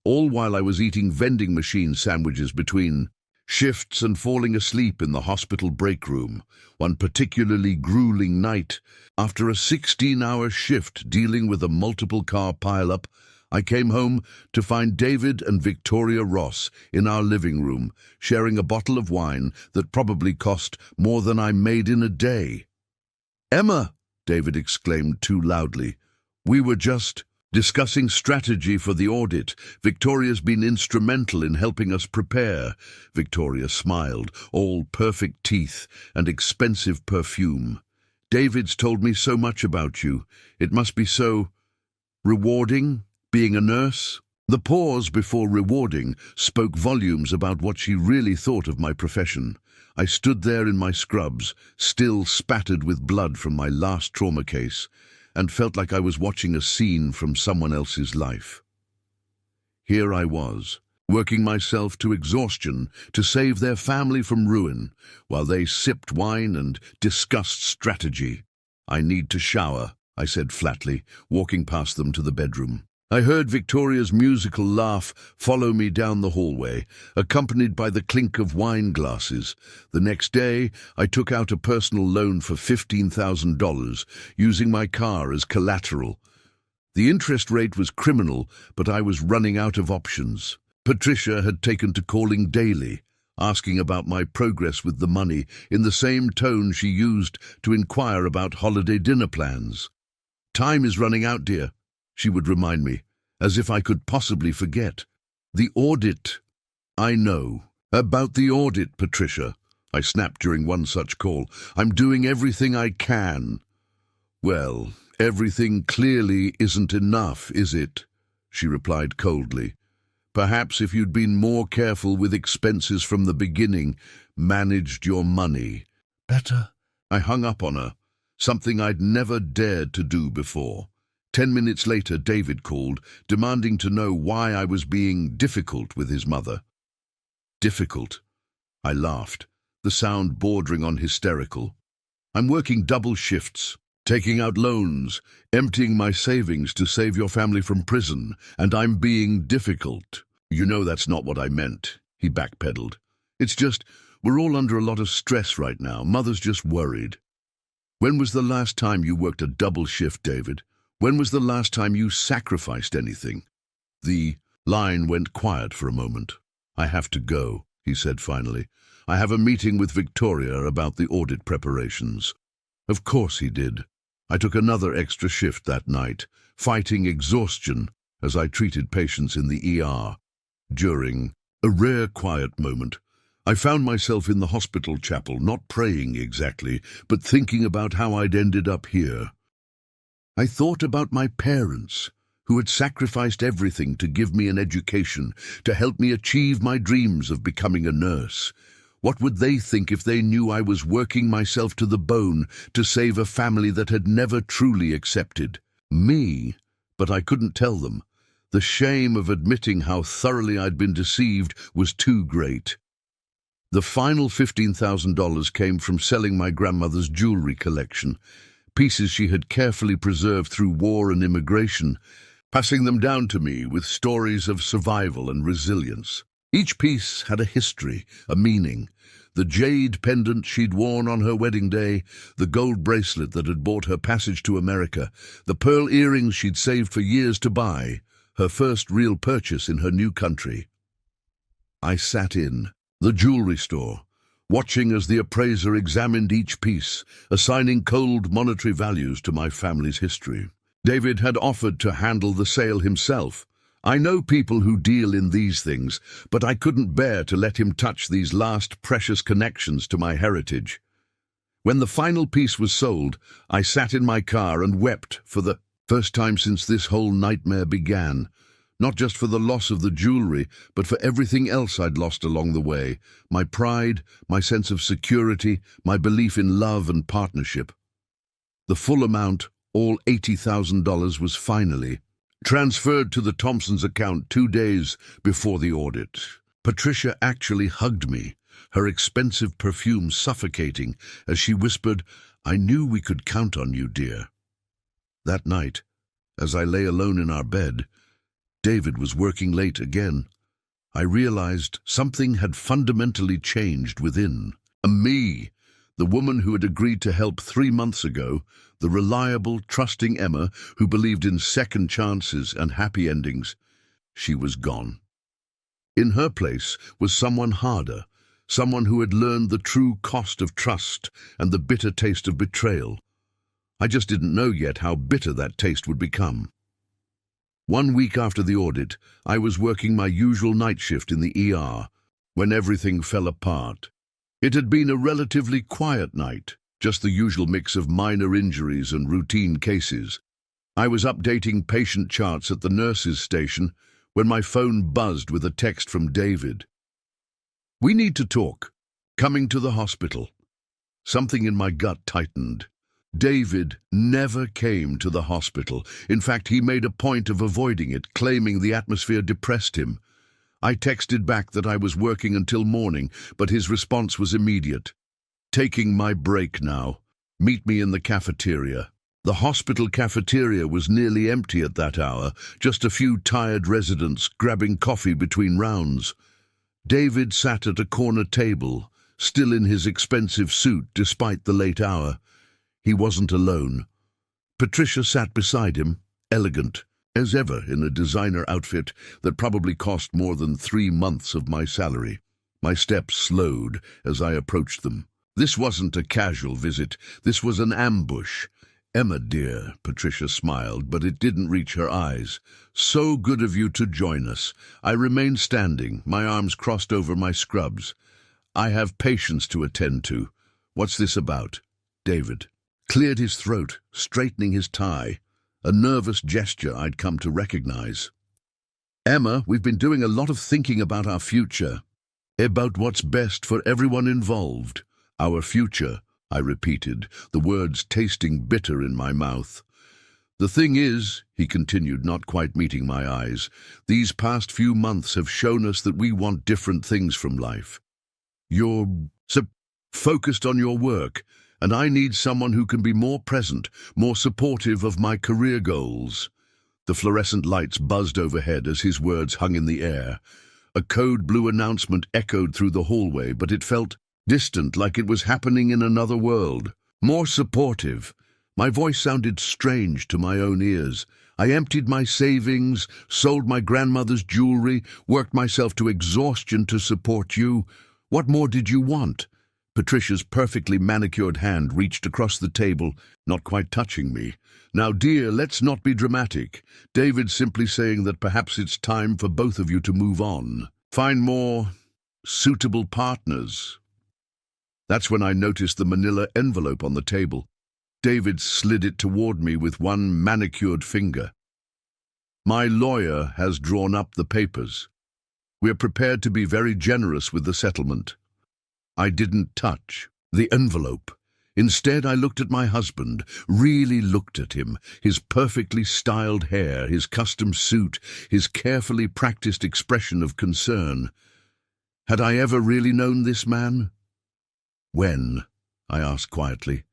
all while I was eating vending machine sandwiches between shifts and falling asleep in the hospital break room. One particularly grueling night, after a 16-hour shift dealing with a multiple-car pileup, I came home to find David and Victoria Ross in our living room, sharing a bottle of wine that probably cost more than I made in a day. "Emma!" David exclaimed too loudly. "We were just discussing strategy for the audit. Victoria's been instrumental in helping us prepare." Victoria smiled, all perfect teeth and expensive perfume. "David's told me so much about you. It must be so rewarding, being a nurse." The pause before rewarding spoke volumes about what she really thought of my profession. I stood there in my scrubs, still spattered with blood from my last trauma case, and felt like I was watching a scene from someone else's life. Here I was, working myself to exhaustion to save their family from ruin, while they sipped wine and discussed strategy. "I need to shower," I said flatly, walking past them to the bedroom. I heard Victoria's musical laugh follow me down the hallway, accompanied by the clink of wine glasses. The next day, I took out a personal loan for $15,000, using my car as collateral. The interest rate was criminal, but I was running out of options. Patricia had taken to calling daily, asking about my progress with the money in the same tone she used to inquire about holiday dinner plans. "Time is running out, dear," she would remind me, as if I could possibly forget. "The audit." "I know. About the audit, Patricia," I snapped during one such call. "I'm doing everything I can." "Well, everything clearly isn't enough, is it?" she replied coldly. "Perhaps if you'd been more careful with expenses from the beginning, managed your money better." I hung up on her, something I'd never dared to do before. 10 minutes later, David called, demanding to know why I was being difficult with his mother. "Difficult?" I laughed, the sound bordering on hysterical. "I'm working double shifts, taking out loans, emptying my savings to save your family from prison, and I'm being difficult." "You know that's not what I meant," he backpedaled. "It's just, we're all under a lot of stress right now. Mother's just worried." "When was the last time you worked a double shift, David? When was the last time you sacrificed anything?" The line went quiet for a moment. "I have to go," he said finally. "I have a meeting with Victoria about the audit preparations." Of course he did. I took another extra shift that night, fighting exhaustion as I treated patients in the ER. During a rare quiet moment, I found myself in the hospital chapel, not praying exactly, but thinking about how I'd ended up here. I thought about my parents, who had sacrificed everything to give me an education, to help me achieve my dreams of becoming a nurse. What would they think if they knew I was working myself to the bone to save a family that had never truly accepted me? But I couldn't tell them. The shame of admitting how thoroughly I'd been deceived was too great. The final $15,000 came from selling my grandmother's jewelry collection, pieces she had carefully preserved through war and immigration, passing them down to me with stories of survival and resilience. Each piece had a history, a meaning. The jade pendant she'd worn on her wedding day, the gold bracelet that had bought her passage to America, the pearl earrings she'd saved for years to buy, her first real purchase in her new country. I sat in the jewelry store, watching as the appraiser examined each piece, assigning cold monetary values to my family's history. David had offered to handle the sale himself. I know people who deal in these things, but I couldn't bear to let him touch these last precious connections to my heritage. When the final piece was sold, I sat in my car and wept for the first time since this whole nightmare began. Not just for the loss of the jewelry, but for everything else I'd lost along the way. My pride, my sense of security, my belief in love and partnership. The full amount, all $80,000, was finally transferred to the Thompsons' account 2 days before the audit. Patricia actually hugged me, her expensive perfume suffocating, as she whispered, "I knew we could count on you, dear." That night, as I lay alone in our bed, David was working late again. I realized something had fundamentally changed within. Me, the woman who had agreed to help 3 months ago, the reliable, trusting Emma who believed in second chances and happy endings, she was gone. In her place was someone harder, someone who had learned the true cost of trust and the bitter taste of betrayal. I just didn't know yet how bitter that taste would become. 1 week after the audit, I was working my usual night shift in the ER when everything fell apart. It had been a relatively quiet night, just the usual mix of minor injuries and routine cases. I was updating patient charts at the nurse's station when my phone buzzed with a text from David. "We need to talk. Coming to the hospital." Something in my gut tightened. David never came to the hospital. In fact, he made a point of avoiding it, claiming the atmosphere depressed him. I texted back that I was working until morning, but his response was immediate. "Taking my break now. Meet me in the cafeteria." The hospital cafeteria was nearly empty at that hour, just a few tired residents grabbing coffee between rounds. David sat at a corner table, still in his expensive suit despite the late hour. He wasn't alone. Patricia sat beside him, elegant as ever in a designer outfit that probably cost more than 3 months of my salary. My steps slowed as I approached them. This wasn't a casual visit. This was an ambush. "Emma, dear," Patricia smiled, but it didn't reach her eyes. "So good of you to join us." I remained standing, my arms crossed over my scrubs. "I have patients to attend to." "What's this about?" David cleared his throat, straightening his tie, a nervous gesture I'd come to recognize. "Emma, we've been doing a lot of thinking about our future, about what's best for everyone involved." "Our future," I repeated, the words tasting bitter in my mouth. "The thing is," he continued, not quite meeting my eyes, "these past few months have shown us that we want different things from life. You're so focused on your work, and I need someone who can be more present, more supportive of my career goals." The fluorescent lights buzzed overhead as his words hung in the air. A code blue announcement echoed through the hallway, but it felt distant, like it was happening in another world. More supportive. My voice sounded strange to my own ears. I emptied my savings, sold my grandmother's jewelry, worked myself to exhaustion to support you. What more did you want? Patricia's perfectly manicured hand reached across the table, not quite touching me. "Now, dear, let's not be dramatic. David's simply saying that perhaps it's time for both of you to move on. Find more suitable partners." That's when I noticed the manila envelope on the table. David slid it toward me with one manicured finger. "My lawyer has drawn up the papers. We're prepared to be very generous with the settlement." I didn't touch the envelope. Instead, I looked at my husband, really looked at him, his perfectly styled hair, his custom suit, his carefully practiced expression of concern. Had I ever really known this man? "When?" I asked quietly.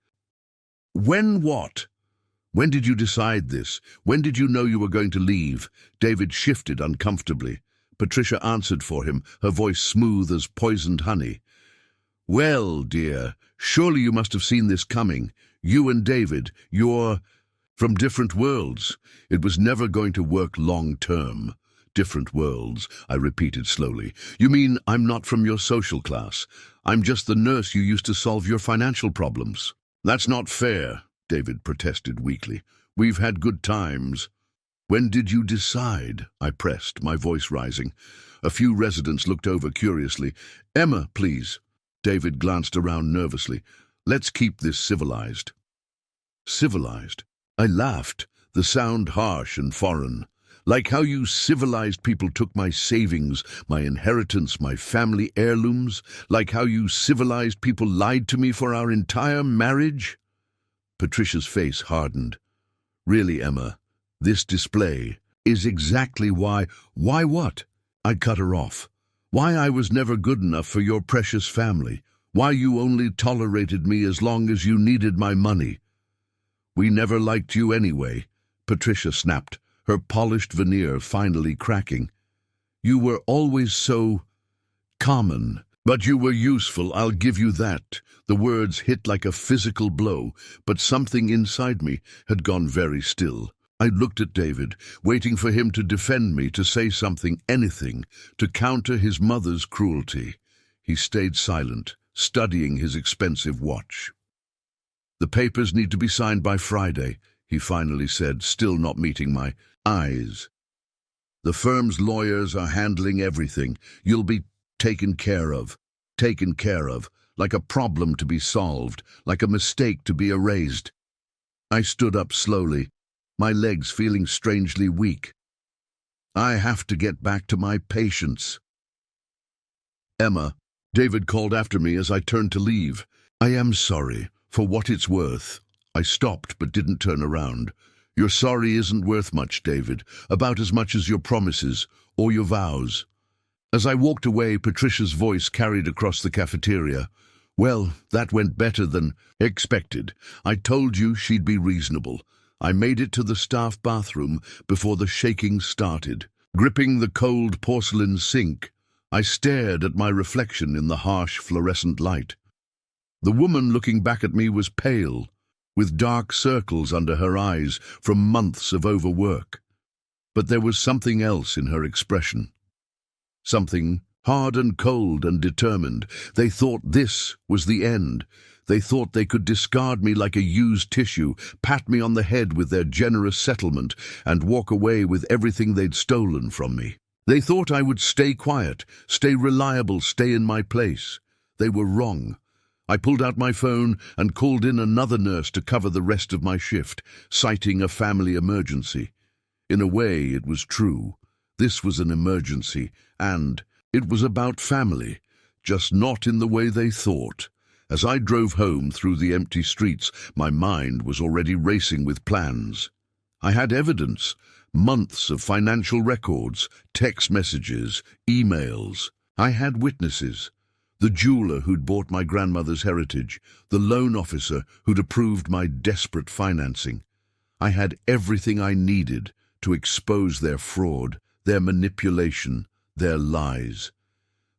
"When what? When did you decide this? When did you know you were going to leave?" David shifted uncomfortably. Patricia answered for him, her voice smooth as poisoned honey. "Well, dear, surely you must have seen this coming. You and David, you're from different worlds. It was never going to work long term." Different worlds, I repeated slowly. You mean I'm not from your social class? I'm just the nurse you used to solve your financial problems. That's not fair, David protested weakly. We've had good times. When did you decide? I pressed, my voice rising. A few residents looked over curiously. Emma, please. David glanced around nervously. Let's keep this civilized. Civilized? I laughed, the sound harsh and foreign. Like how you civilized people took my savings, my inheritance, my family heirlooms? Like how you civilized people lied to me for our entire marriage? Patricia's face hardened. Really, Emma, this display is exactly why— Why what? I cut her off. Why I was never good enough for your precious family. Why you only tolerated me as long as you needed my money. We never liked you anyway, Patricia snapped, her polished veneer finally cracking. You were always so common. But you were useful, I'll give you that. The words hit like a physical blow, but something inside me had gone very still. I looked at David, waiting for him to defend me, to say something, anything, to counter his mother's cruelty. He stayed silent, studying his expensive watch. The papers need to be signed by Friday, he finally said, still not meeting my eyes. The firm's lawyers are handling everything. You'll be taken care of, like a problem to be solved, like a mistake to be erased. I stood up slowly, my legs feeling strangely weak. I have to get back to my patients. Emma, David called after me as I turned to leave. I am sorry, for what it's worth. I stopped but didn't turn around. Your sorry isn't worth much, David, about as much as your promises or your vows. As I walked away, Patricia's voice carried across the cafeteria. Well, that went better than expected. I told you she'd be reasonable. I made it to the staff bathroom before the shaking started. Gripping the cold porcelain sink, I stared at my reflection in the harsh fluorescent light. The woman looking back at me was pale, with dark circles under her eyes from months of overwork. But there was something else in her expression. Something hard and cold and determined. They thought this was the end. They thought they could discard me like a used tissue, pat me on the head with their generous settlement, and walk away with everything they'd stolen from me. They thought I would stay quiet, stay reliable, stay in my place. They were wrong. I pulled out my phone and called in another nurse to cover the rest of my shift, citing a family emergency. In a way, it was true. This was an emergency, and it was about family, just not in the way they thought. As I drove home through the empty streets, my mind was already racing with plans. I had evidence, months of financial records, text messages, emails. I had witnesses. The jeweler who'd bought my grandmother's heritage, the loan officer who'd approved my desperate financing. I had everything I needed to expose their fraud, their manipulation, their lies.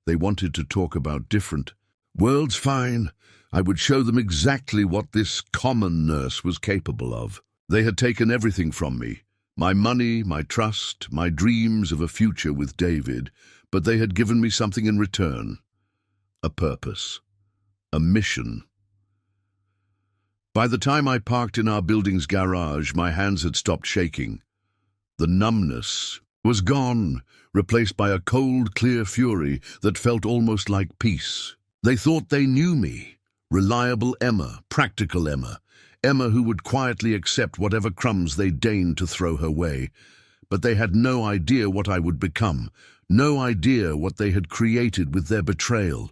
They wanted to talk about different. World's fine. I would show them exactly what this common nurse was capable of. They had taken everything from me. My money, my trust, my dreams of a future with David, but they had given me something in return. A purpose. A mission. By the time I parked in our building's garage, my hands had stopped shaking. The numbness was gone, replaced by a cold, clear fury that felt almost like peace. They thought they knew me. Reliable Emma, practical Emma. Emma who would quietly accept whatever crumbs they deigned to throw her way. But they had no idea what I would become, no idea what they had created with their betrayal.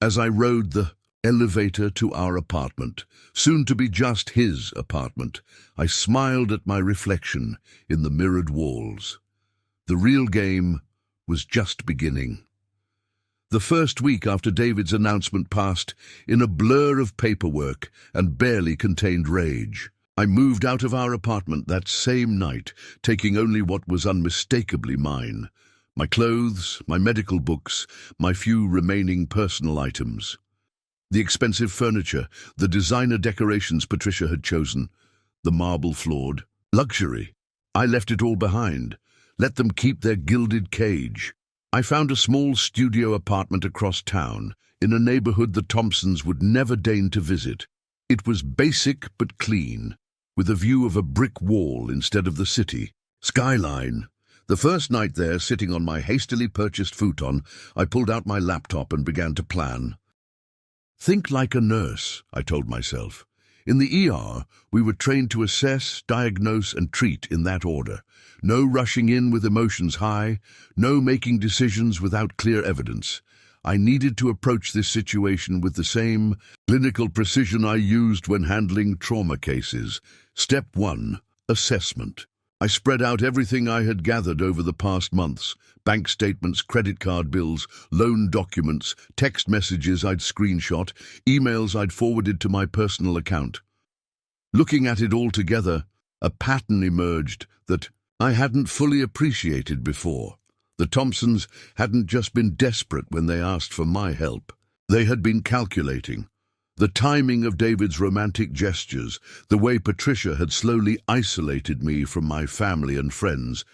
As I rode the elevator to our apartment, soon to be just his apartment, I smiled at my reflection in the mirrored walls. The real game was just beginning. The first week after David's announcement passed in a blur of paperwork and barely contained rage. I moved out of our apartment that same night, taking only what was unmistakably mine. My clothes, my medical books, my few remaining personal items. The expensive furniture, the designer decorations Patricia had chosen, the marble-floored luxury. I left it all behind, Let them keep their gilded cage. I found a small studio apartment across town, in a neighborhood the Thompsons would never deign to visit. It was basic but clean, with a view of a brick wall instead of the city. Skyline. The first night there, sitting on my hastily purchased futon, I pulled out my laptop and began to plan. Think like a nurse, I told myself. In the ER, we were trained to assess, diagnose, and treat in that order. No rushing in with emotions high, no making decisions without clear evidence. I needed to approach this situation with the same clinical precision I used when handling trauma cases. Step 1. Assessment. I spread out everything I had gathered over the past months: bank statements, credit card bills, loan documents, text messages I'd screenshot, emails I'd forwarded to my personal account. Looking at it all together, a pattern emerged that I hadn't fully appreciated before. The Thompsons hadn't just been desperate when they asked for my help. They had been calculating. The timing of David's romantic gestures, the way Patricia had slowly isolated me from my family and friends,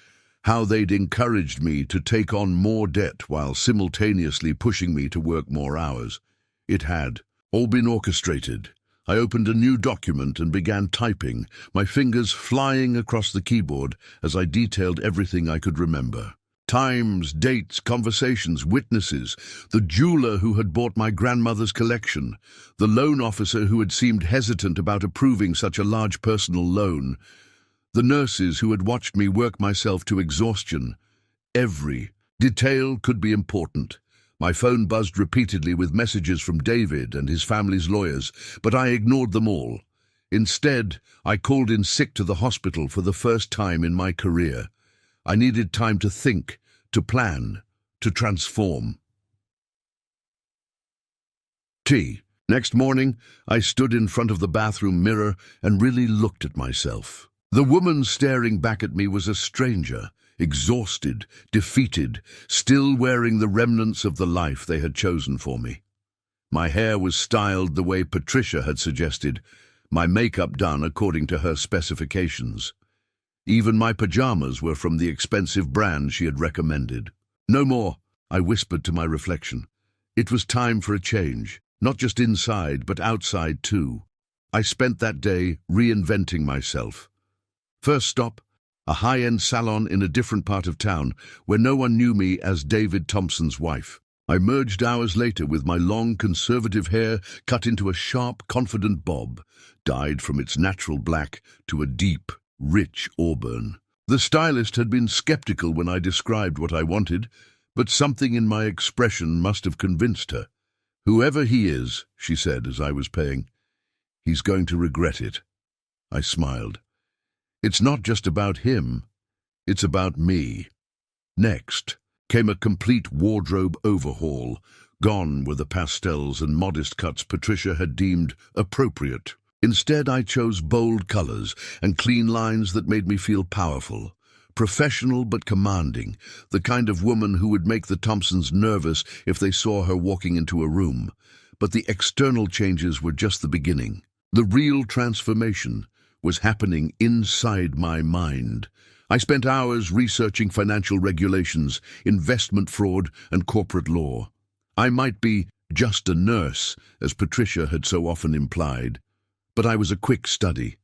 how they'd encouraged me to take on more debt while simultaneously pushing me to work more hours. It had all been orchestrated. I opened a new document and began typing, my fingers flying across the keyboard as I detailed everything I could remember. Times, dates, conversations, witnesses, the jeweler who had bought my grandmother's collection, the loan officer who had seemed hesitant about approving such a large personal loan, the nurses who had watched me work myself to exhaustion. Every detail could be important. My phone buzzed repeatedly with messages from David and his family's lawyers, but I ignored them all. Instead, I called in sick to the hospital for the first time in my career. I needed time to think, to plan, to transform. Next morning, I stood in front of the bathroom mirror and really looked at myself. The woman staring back at me was a stranger, exhausted, defeated, still wearing the remnants of the life they had chosen for me. My hair was styled the way Patricia had suggested, my makeup done according to her specifications. Even my pajamas were from the expensive brand she had recommended. No more, I whispered to my reflection. It was time for a change, not just inside, but outside too. I spent that day reinventing myself. First stop, a high-end salon in a different part of town where no one knew me as David Thompson's wife. I merged hours later with my long, conservative hair cut into a sharp, confident bob, dyed from its natural black to a deep, rich auburn. The stylist had been skeptical when I described what I wanted, but something in my expression must have convinced her. "Whoever he is," she said as I was paying, "he's going to regret it." I smiled. "It's not just about him, it's about me." Next came a complete wardrobe overhaul. Gone were the pastels and modest cuts Patricia had deemed appropriate. Instead, I chose bold colors and clean lines that made me feel powerful, professional but commanding, the kind of woman who would make the Thompsons nervous if they saw her walking into a room. But the external changes were just the beginning. The real transformation was happening inside my mind. I spent hours researching financial regulations, investment fraud, and corporate law. I might be just a nurse, as Patricia had so often implied, but I was a quick study.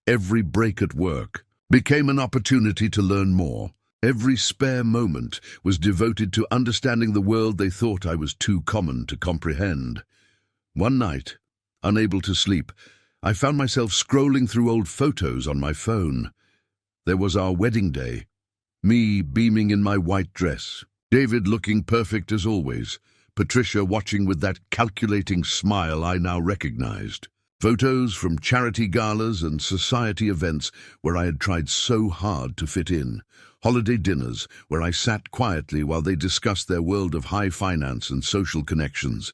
Every break at work became an opportunity to learn more. Every spare moment was devoted to understanding the world they thought I was too common to comprehend. One night, unable to sleep, I found myself scrolling through old photos on my phone. There was our wedding day, me beaming in my white dress, David looking perfect as always, Patricia watching with that calculating smile I now recognized. Photos from charity galas and society events where I had tried so hard to fit in. Holiday dinners where I sat quietly while they discussed their world of high finance and social connections.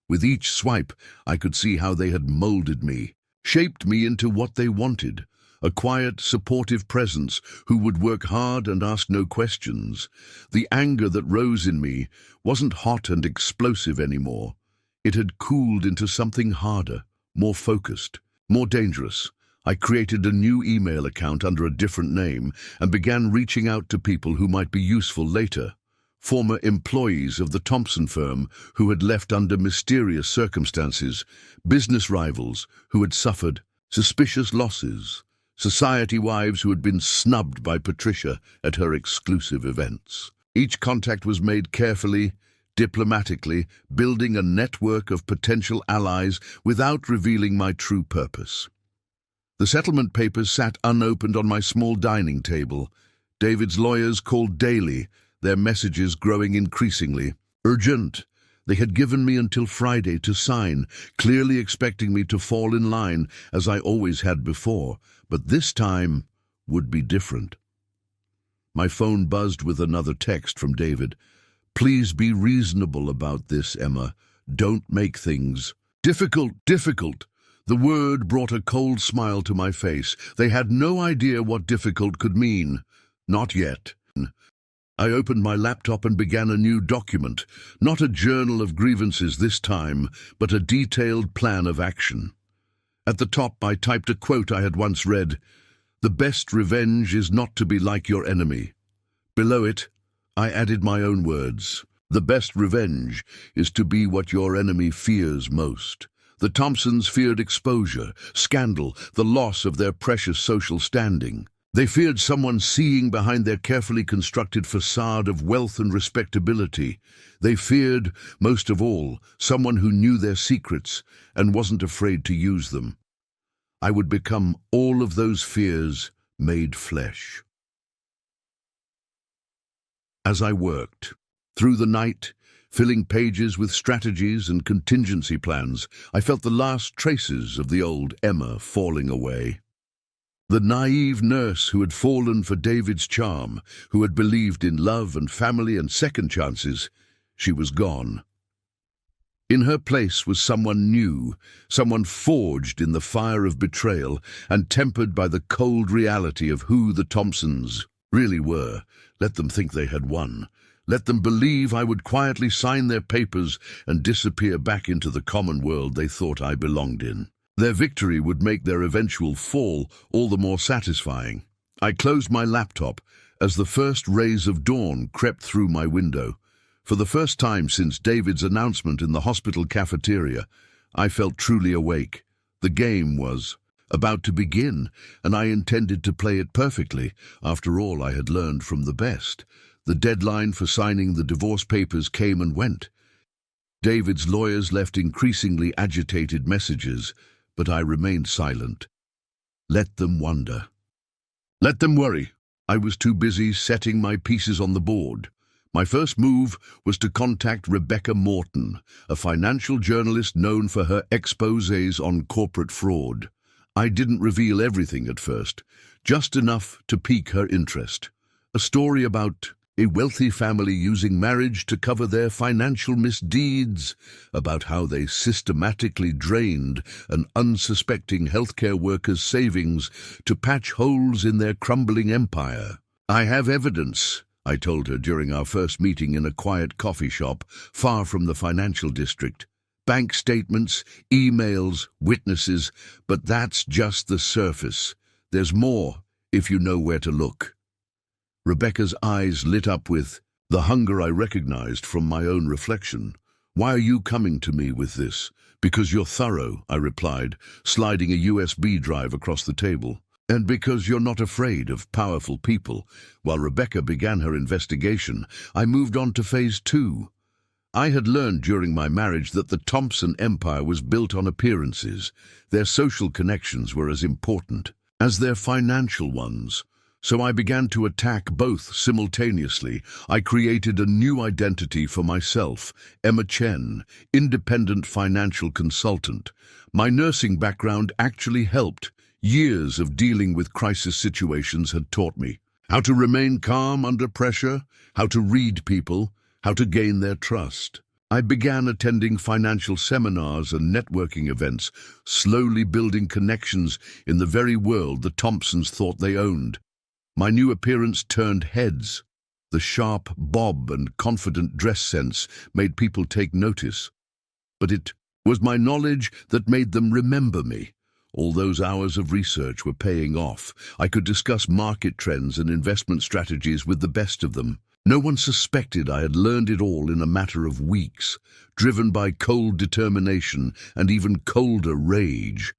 With each swipe, I could see how they had molded me, shaped me into what they wanted. A quiet, supportive presence who would work hard and ask no questions. The anger that rose in me wasn't hot and explosive anymore. It had cooled into something harder, more focused, more dangerous. I created a new email account under a different name and began reaching out to people who might be useful later. Former employees of the Thompson firm who had left under mysterious circumstances, business rivals who had suffered suspicious losses, society wives who had been snubbed by Patricia at her exclusive events. Each contact was made carefully, diplomatically, building a network of potential allies without revealing my true purpose. The settlement papers sat unopened on my small dining table. David's lawyers called daily, their messages growing increasingly urgent. They had given me until Friday to sign, clearly expecting me to fall in line as I always had before, but this time would be different. My phone buzzed with another text from David. "Please be reasonable about this, Emma. Don't make things difficult. The word brought a cold smile to my face. They had no idea what difficult could mean. Not yet. I opened my laptop and began a new document, not a journal of grievances this time, but a detailed plan of action. At the top, I typed a quote I had once read, "The best revenge is not to be like your enemy." Below it, I added my own words, "The best revenge is to be what your enemy fears most." The Thompsons feared exposure, scandal, the loss of their precious social standing. They feared someone seeing behind their carefully constructed facade of wealth and respectability. They feared, most of all, someone who knew their secrets and wasn't afraid to use them. I would become all of those fears made flesh. As I worked, through the night, filling pages with strategies and contingency plans, I felt the last traces of the old Emma falling away. The naive nurse who had fallen for David's charm, who had believed in love and family and second chances, she was gone. In her place was someone new, someone forged in the fire of betrayal and tempered by the cold reality of who the Thompsons really were. Let them think they had won. Let them believe I would quietly sign their papers and disappear back into the common world they thought I belonged in. Their victory would make their eventual fall all the more satisfying. I closed my laptop as the first rays of dawn crept through my window. For the first time since David's announcement in the hospital cafeteria, I felt truly awake. The game was about to begin, and I intended to play it perfectly. After all, I had learned from the best. The deadline for signing the divorce papers came and went. David's lawyers left increasingly agitated messages, but I remained silent. Let them wonder. Let them worry. I was too busy setting my pieces on the board. My first move was to contact Rebecca Morton, a financial journalist known for her exposés on corporate fraud. I didn't reveal everything at first, just enough to pique her interest. A story about a wealthy family using marriage to cover their financial misdeeds, about how they systematically drained an unsuspecting healthcare worker's savings to patch holes in their crumbling empire. "I have evidence," I told her during our first meeting in a quiet coffee shop far from the financial district. "Bank statements, emails, witnesses, but that's just the surface. There's more if you know where to look." Rebecca's eyes lit up with the hunger I recognized from my own reflection. "Why are you coming to me with this?" "Because you're thorough," I replied, sliding a USB drive across the table. "And because you're not afraid of powerful people." While Rebecca began her investigation, I moved on to phase 2. I had learned during my marriage that the Thompson empire was built on appearances. Their social connections were as important as their financial ones. So I began to attack both simultaneously. I created a new identity for myself, Emma Chen, independent financial consultant. My nursing background actually helped. Years of dealing with crisis situations had taught me how to remain calm under pressure, how to read people, how to gain their trust. I began attending financial seminars and networking events, slowly building connections in the very world the Thompsons thought they owned. My new appearance turned heads. The sharp bob and confident dress sense made people take notice. But it was my knowledge that made them remember me. All those hours of research were paying off. I could discuss market trends and investment strategies with the best of them. No one suspected I had learned it all in a matter of weeks, driven by cold determination and even colder rage.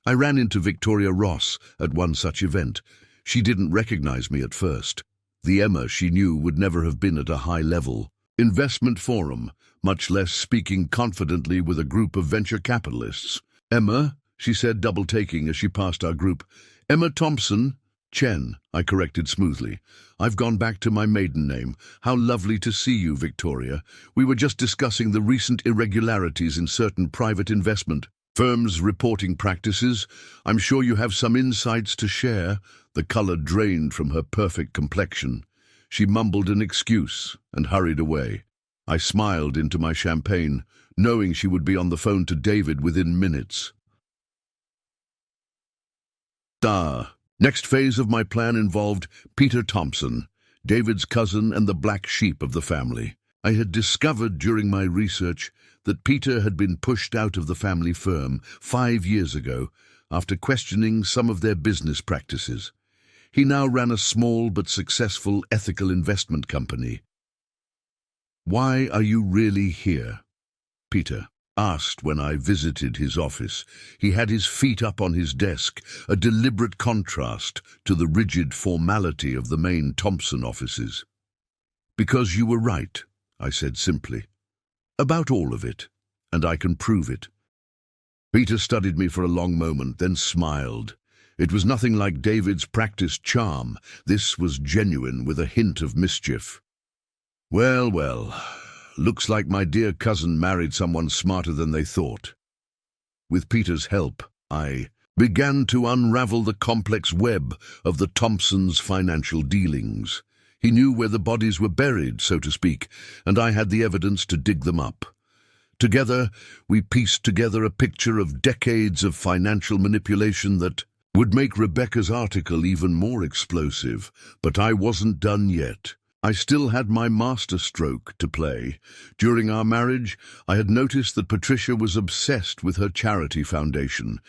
I ran into Victoria Ross at one such event. She didn't recognize me at first. The Emma she knew would never have been at a high-level investment forum, much less speaking confidently with a group of venture capitalists. "Emma," she said, double-taking as she passed our group. "Emma Thompson." "Chen," I corrected smoothly. "I've gone back to my maiden name. How lovely to see you, Victoria. We were just discussing the recent irregularities in certain private investment firms' reporting practices. I'm sure you have some insights to share." The color drained from her perfect complexion. She mumbled an excuse and hurried away. I smiled into my champagne, knowing she would be on the phone to David within minutes. Next phase of my plan involved Peter Thompson, David's cousin and the black sheep of the family. I had discovered during my research that Peter had been pushed out of the family firm 5 years ago after questioning some of their business practices. He now ran a small but successful ethical investment company. "Why are you really here?" Peter asked when I visited his office. He had his feet up on his desk, a deliberate contrast to the rigid formality of the main Thompson offices. "Because you were right," I said simply. "About all of it, and I can prove it." Peter studied me for a long moment, then smiled. It was nothing like David's practiced charm. This was genuine, with a hint of mischief. Well, looks like my dear cousin married someone smarter than they thought." With Peter's help, I began to unravel the complex web of the Thompsons' financial dealings. He knew where the bodies were buried, so to speak, and I had the evidence to dig them up. Together, we pieced together a picture of decades of financial manipulation that would make Rebecca's article even more explosive. But I wasn't done yet. I still had my masterstroke to play. During our marriage, I had noticed that Patricia was obsessed with her charity foundation.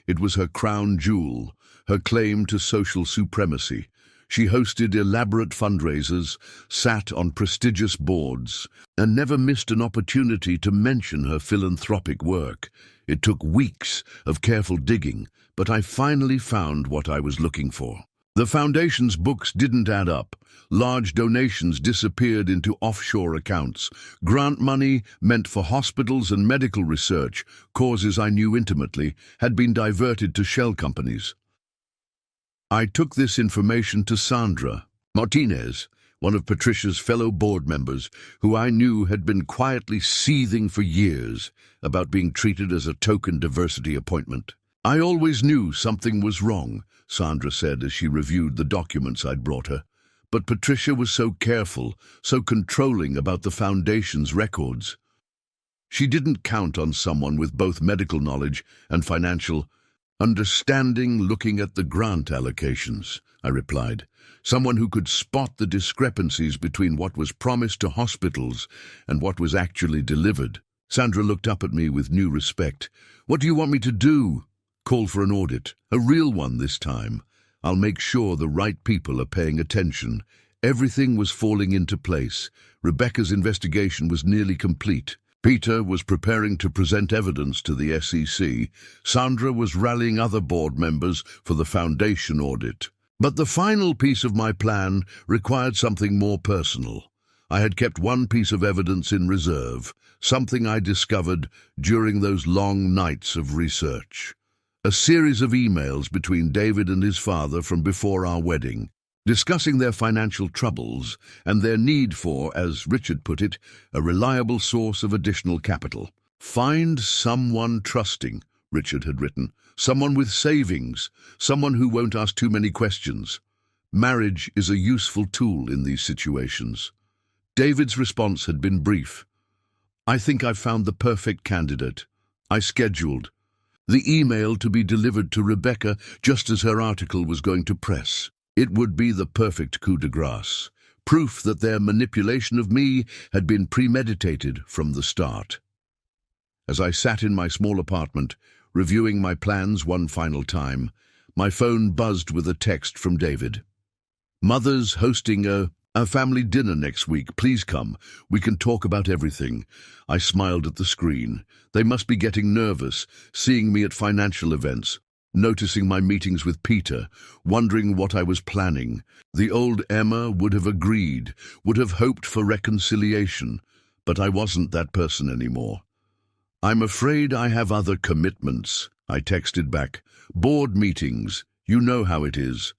It was her crown jewel, her claim to social supremacy. She hosted elaborate fundraisers, sat on prestigious boards, and never missed an opportunity to mention her philanthropic work. It took weeks of careful digging, but I finally found what I was looking for. The foundation's books didn't add up. Large donations disappeared into offshore accounts. Grant money meant for hospitals and medical research, causes I knew intimately, had been diverted to shell companies. I took this information to Sandra Martinez, one of Patricia's fellow board members, who I knew had been quietly seething for years about being treated as a token diversity appointment. "I always knew something was wrong," Sandra said as she reviewed the documents I'd brought her. "But Patricia was so careful, so controlling about the foundation's records. She didn't count on someone with both medical knowledge and financial understanding looking at the grant allocations," I replied. "Someone who could spot the discrepancies between what was promised to hospitals and what was actually delivered." Sandra looked up at me with new respect. "What do you want me to do?" "Call for an audit, a real one this time. I'll make sure the right people are paying attention." Everything was falling into place. Rebecca's investigation was nearly complete. Peter was preparing to present evidence to the SEC. Sandra was rallying other board members for the foundation audit. But the final piece of my plan required something more personal. I had kept one piece of evidence in reserve, something I discovered during those long nights of research. A series of emails between David and his father from before our wedding, discussing their financial troubles and their need for, as Richard put it, a reliable source of additional capital. "Find someone trusting," Richard had written, "someone with savings, someone who won't ask too many questions. Marriage is a useful tool in these situations." David's response had been brief. "I think I've found the perfect candidate." I scheduled the email to be delivered to Rebecca just as her article was going to press. It would be the perfect coup de grace, proof that their manipulation of me had been premeditated from the start. As I sat in my small apartment, Reviewing my plans one final time, my phone buzzed with a text from David. "Mother's hosting a family dinner next week. Please come. We can talk about everything." I smiled at the screen. They must be getting nervous, seeing me at financial events, noticing my meetings with Peter, wondering what I was planning. The old Emma would have agreed, would have hoped for reconciliation, but I wasn't that person anymore. "I'm afraid I have other commitments," I texted back. "Board meetings, you know how it is."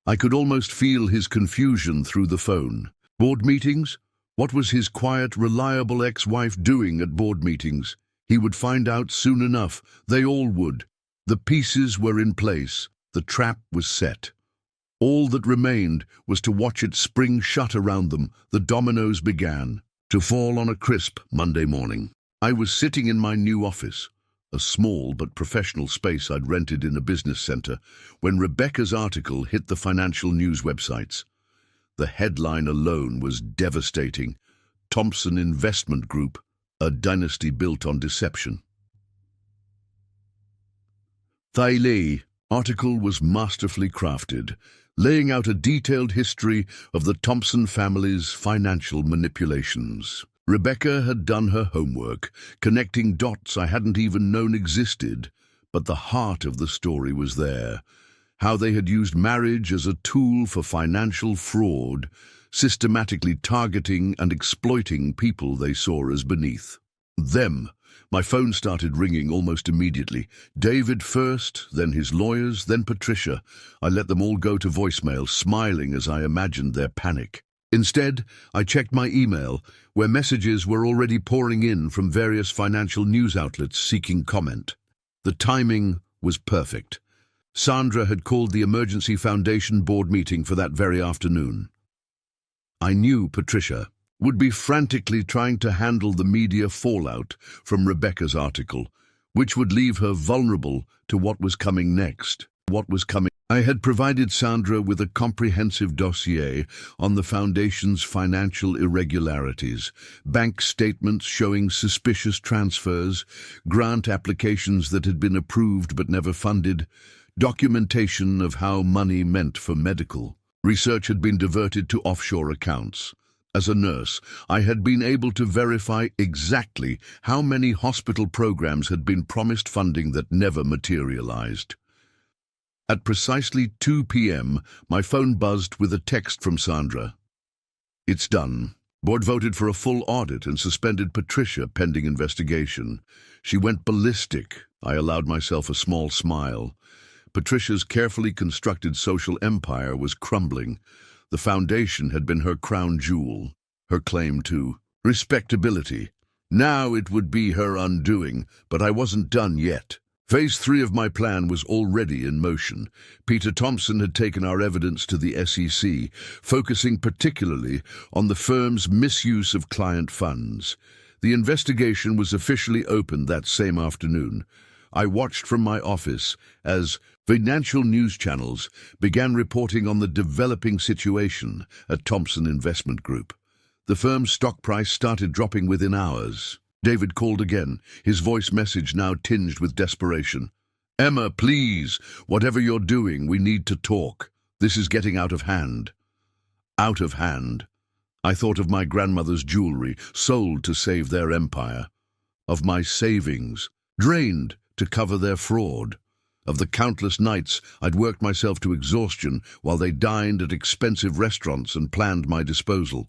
I could almost feel his confusion through the phone. Board meetings? What was his quiet, reliable ex-wife doing at board meetings? He would find out soon enough. They all would. The pieces were in place. The trap was set. All that remained was to watch it spring shut around them. The dominoes began to fall on a crisp Monday morning. I was sitting in my new office, a small but professional space I'd rented in a business center, when Rebecca's article hit the financial news websites. The headline alone was devastating. Thompson Investment Group, a dynasty built on deception. The article was masterfully crafted, laying out a detailed history of the Thompson family's financial manipulations. Rebecca had done her homework, connecting dots I hadn't even known existed, but the heart of the story was there. How they had used marriage as a tool for financial fraud, systematically targeting and exploiting people they saw as beneath them. My phone started ringing almost immediately. David first, then his lawyers, then Patricia. I let them all go to voicemail, smiling as I imagined their panic. Instead, I checked my email, where messages were already pouring in from various financial news outlets seeking comment. The timing was perfect. Sandra had called the Emergency Foundation board meeting for that very afternoon. I knew Patricia would be frantically trying to handle the media fallout from Rebecca's article, which would leave her vulnerable to what was coming next. I had provided Sandra with a comprehensive dossier on the Foundation's financial irregularities, bank statements showing suspicious transfers, grant applications that had been approved but never funded, documentation of how money meant for medical research had been diverted to offshore accounts. As a nurse, I had been able to verify exactly how many hospital programs had been promised funding that never materialized. At precisely 2 p.m., my phone buzzed with a text from Sandra. "It's done. Board voted for a full audit and suspended Patricia pending investigation." She went ballistic. I allowed myself a small smile. Patricia's carefully constructed social empire was crumbling. The Foundation had been her crown jewel, her claim to respectability. Now it would be her undoing, but I wasn't done yet. Phase 3 of my plan was already in motion. Peter Thompson had taken our evidence to the SEC, focusing particularly on the firm's misuse of client funds. The investigation was officially opened that same afternoon. I watched from my office as financial news channels began reporting on the developing situation at Thompson Investment Group. The firm's stock price started dropping within hours. David called again, his voice message now tinged with desperation. "Emma, please, whatever you're doing, we need to talk. This is getting out of hand." Out of hand. I thought of my grandmother's jewelry, sold to save their empire. Of my savings, drained to cover their fraud. Of the countless nights I'd worked myself to exhaustion while they dined at expensive restaurants and planned my disposal.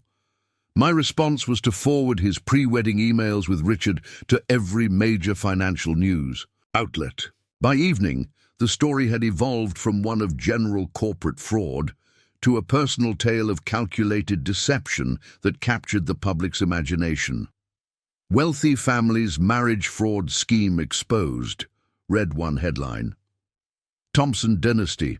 My response was to forward his pre-wedding emails with Richard to every major financial news outlet. By evening, the story had evolved from one of general corporate fraud to a personal tale of calculated deception that captured the public's imagination. "Wealthy Family's Marriage Fraud Scheme Exposed," read one headline. "Thompson Dynasty.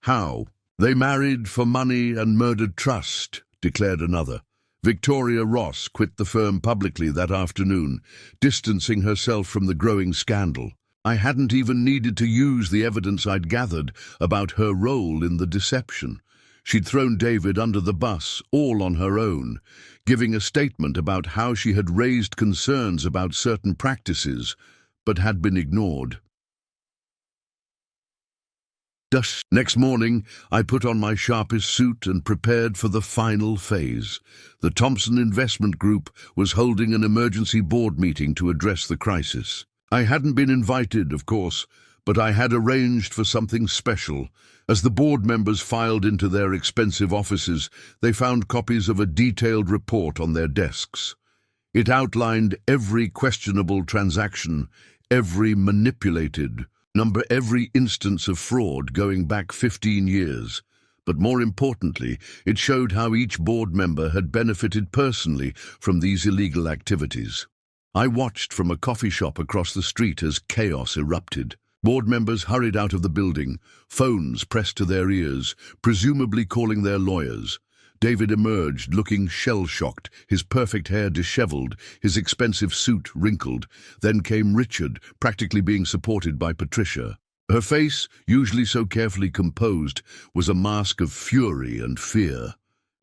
How? They married for money and murdered trust," declared another. Victoria Ross quit the firm publicly that afternoon, distancing herself from the growing scandal. I hadn't even needed to use the evidence I'd gathered about her role in the deception. She'd thrown David under the bus, all on her own, giving a statement about how she had raised concerns about certain practices, but had been ignored. Next morning, I put on my sharpest suit and prepared for the final phase. The Thompson Investment Group was holding an emergency board meeting to address the crisis. I hadn't been invited, of course, but I had arranged for something special. As the board members filed into their expensive offices, they found copies of a detailed report on their desks. It outlined every questionable transaction, every manipulated number, every instance of fraud going back 15 years. But more importantly, it showed how each board member had benefited personally from these illegal activities. I watched from a coffee shop across the street as chaos erupted. Board members hurried out of the building, phones pressed to their ears, presumably calling their lawyers. David emerged, looking shell-shocked, his perfect hair disheveled, his expensive suit wrinkled. Then came Richard, practically being supported by Patricia. Her face, usually so carefully composed, was a mask of fury and fear.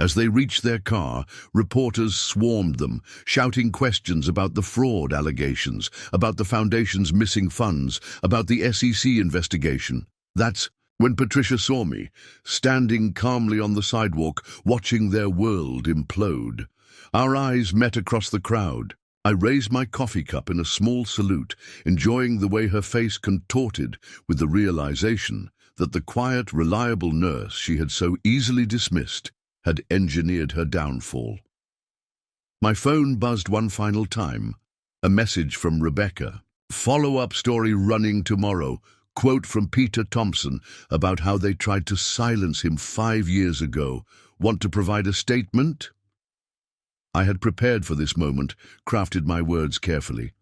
As they reached their car, reporters swarmed them, shouting questions about the fraud allegations, about the foundation's missing funds, about the SEC investigation. That's when Patricia saw me, standing calmly on the sidewalk, watching their world implode. Our eyes met across the crowd. I raised my coffee cup in a small salute, enjoying the way her face contorted with the realization that the quiet, reliable nurse she had so easily dismissed had engineered her downfall. My phone buzzed one final time. A message from Rebecca. Follow-up story running tomorrow. Quote from Peter Thompson about how they tried to silence him 5 years ago. Want to provide a statement? I had prepared for this moment, crafted my words carefully.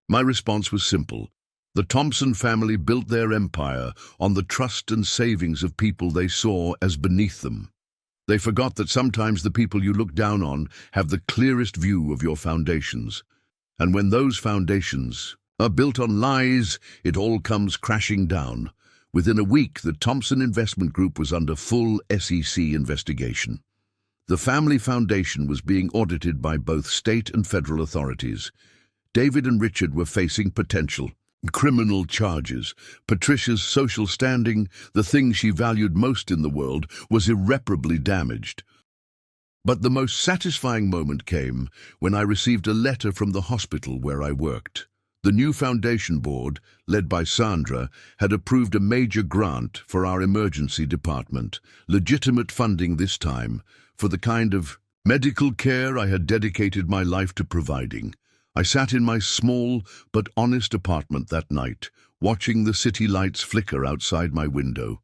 My response was simple. The Thompson family built their empire on the trust and savings of people they saw as beneath them. They forgot that sometimes the people you look down on have the clearest view of your foundations. And when those foundations are built on lies, it all comes crashing down. Within a week, the Thompson Investment Group was under full SEC investigation. The family foundation was being audited by both state and federal authorities. David and Richard were facing potential criminal charges. Patricia's social standing, the thing she valued most in the world, was irreparably damaged. But the most satisfying moment came when I received a letter from the hospital where I worked. The new foundation board, led by Sandra, had approved a major grant for our emergency department, legitimate funding this time, for the kind of medical care I had dedicated my life to providing. I sat in my small but honest apartment that night, watching the city lights flicker outside my window.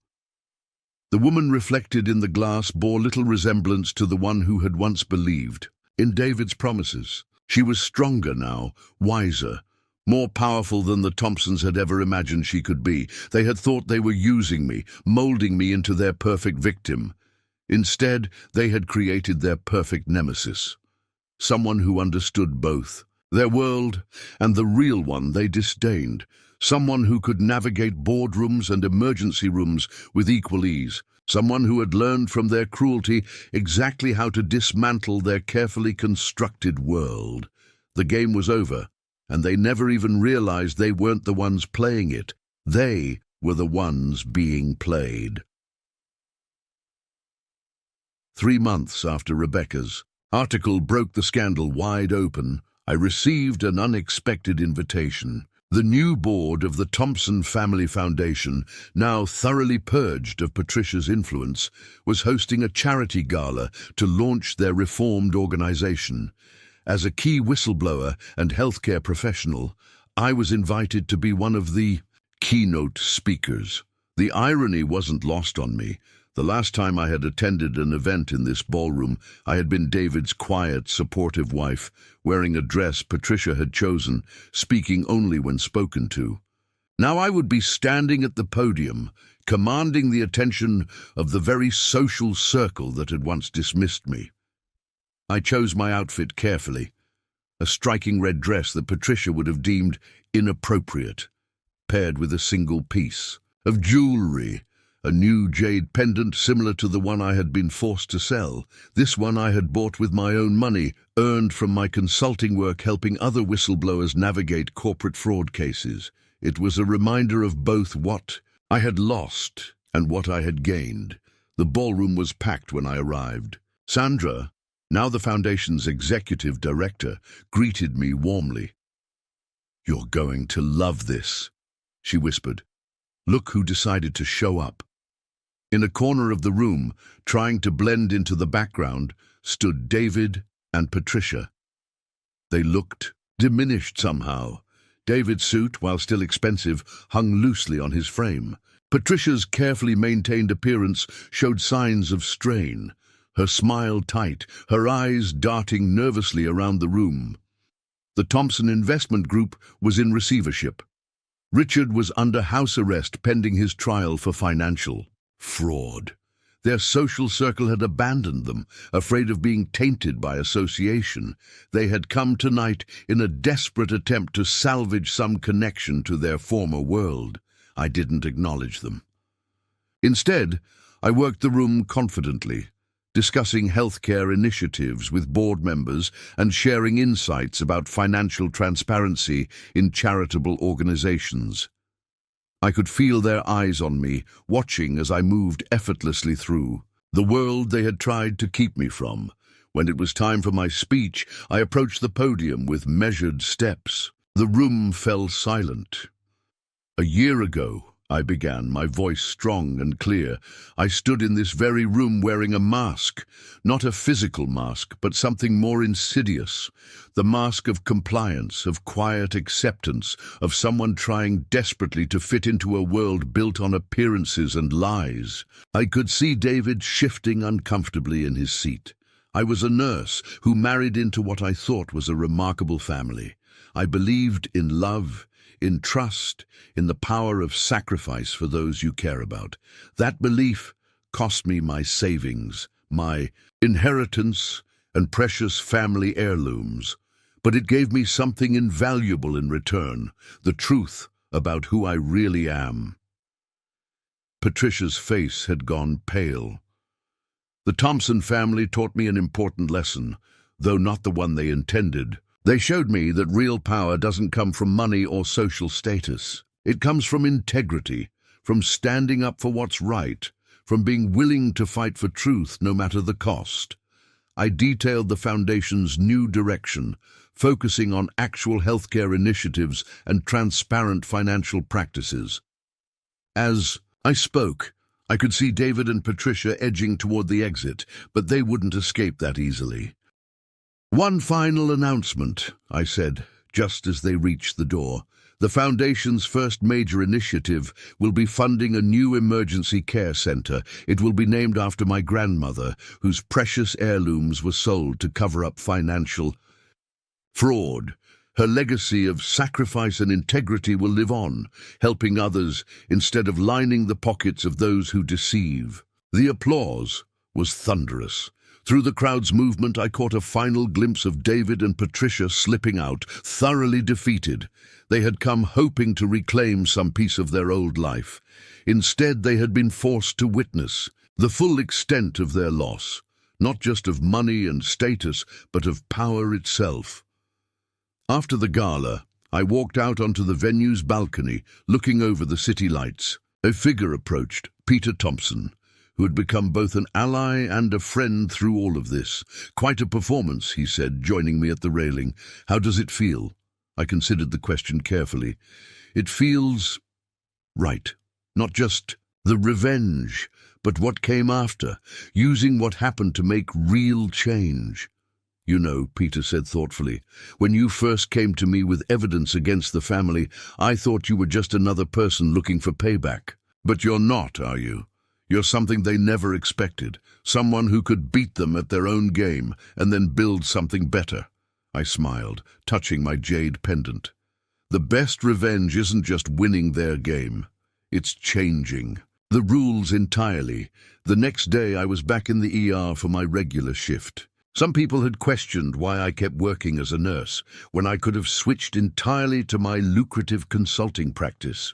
The woman reflected in the glass bore little resemblance to the one who had once believed in David's promises. She was stronger now, wiser, more powerful than the Thompsons had ever imagined she could be. They had thought they were using me, molding me into their perfect victim. Instead, they had created their perfect nemesis. Someone who understood both, their world and the real one they disdained. Someone who could navigate boardrooms and emergency rooms with equal ease. Someone who had learned from their cruelty exactly how to dismantle their carefully constructed world. The game was over, and they never even realized they weren't the ones playing it. They were the ones being played. 3 months after Rebecca's article broke the scandal wide open, I received an unexpected invitation. The new board of the Thompson Family Foundation, now thoroughly purged of Patricia's influence, was hosting a charity gala to launch their reformed organization. As a key whistleblower and healthcare professional, I was invited to be one of the keynote speakers. The irony wasn't lost on me. The last time I had attended an event in this ballroom, I had been David's quiet, supportive wife, wearing a dress Patricia had chosen, speaking only when spoken to. Now I would be standing at the podium, commanding the attention of the very social circle that had once dismissed me. I chose my outfit carefully, a striking red dress that Patricia would have deemed inappropriate, paired with a single piece of jewelry. A new jade pendant similar to the one I had been forced to sell. This one I had bought with my own money, earned from my consulting work helping other whistleblowers navigate corporate fraud cases. It was a reminder of both what I had lost and what I had gained. The ballroom was packed when I arrived. Sandra, now the Foundation's executive director, greeted me warmly. "You're going to love this," she whispered. "Look who decided to show up." In a corner of the room, trying to blend into the background, stood David and Patricia. They looked diminished somehow. David's suit, while still expensive, hung loosely on his frame. Patricia's carefully maintained appearance showed signs of strain, her smile tight, her eyes darting nervously around the room. The Thompson Investment Group was in receivership. Richard was under house arrest pending his trial for financial fraud. Their social circle had abandoned them, afraid of being tainted by association. They had come tonight in a desperate attempt to salvage some connection to their former world. I didn't acknowledge them. Instead, I worked the room confidently, discussing healthcare initiatives with board members and sharing insights about financial transparency in charitable organizations. I could feel their eyes on me, watching as I moved effortlessly through the world they had tried to keep me from. When it was time for my speech, I approached the podium with measured steps. The room fell silent. "A year ago," I began, my voice strong and clear, "I stood in this very room wearing a mask, not a physical mask, but something more insidious, the mask of compliance, of quiet acceptance, of someone trying desperately to fit into a world built on appearances and lies." I could see David shifting uncomfortably in his seat. I was a nurse who married into what I thought was a remarkable family. I believed in love, in trust, in the power of sacrifice for those you care about. That belief cost me my savings, my inheritance, and precious family heirlooms. But it gave me something invaluable in return, the truth about who I really am. Patricia's face had gone pale. The Thompson family taught me an important lesson, though not the one they intended. They showed me that real power doesn't come from money or social status. It comes from integrity, from standing up for what's right, from being willing to fight for truth no matter the cost. I detailed the Foundation's new direction, focusing on actual healthcare initiatives and transparent financial practices. As I spoke, I could see David and Patricia edging toward the exit, but they wouldn't escape that easily. "One final announcement," I said, just as they reached the door. "The Foundation's first major initiative will be funding a new emergency care center. It will be named after my grandmother, whose precious heirlooms were sold to cover up financial fraud. Her legacy of sacrifice and integrity will live on, helping others instead of lining the pockets of those who deceive." The applause was thunderous. Through the crowd's movement, I caught a final glimpse of David and Patricia slipping out, thoroughly defeated. They had come hoping to reclaim some piece of their old life. Instead, they had been forced to witness the full extent of their loss, not just of money and status, but of power itself. After the gala, I walked out onto the venue's balcony, looking over the city lights. A figure approached, Peter Thompson, who had become both an ally and a friend through all of this. "Quite a performance," he said, joining me at the railing. "How does it feel?" I considered the question carefully. "It feels right. Not just the revenge, but what came after, using what happened to make real change." "You know," Peter said thoughtfully, "when you first came to me with evidence against the family, I thought you were just another person looking for payback. But you're not, are you? You're something they never expected, someone who could beat them at their own game and then build something better." I smiled, touching my jade pendant. "The best revenge isn't just winning their game. It's changing the rules entirely." The next day I was back in the ER for my regular shift. Some people had questioned why I kept working as a nurse when I could have switched entirely to my lucrative consulting practice.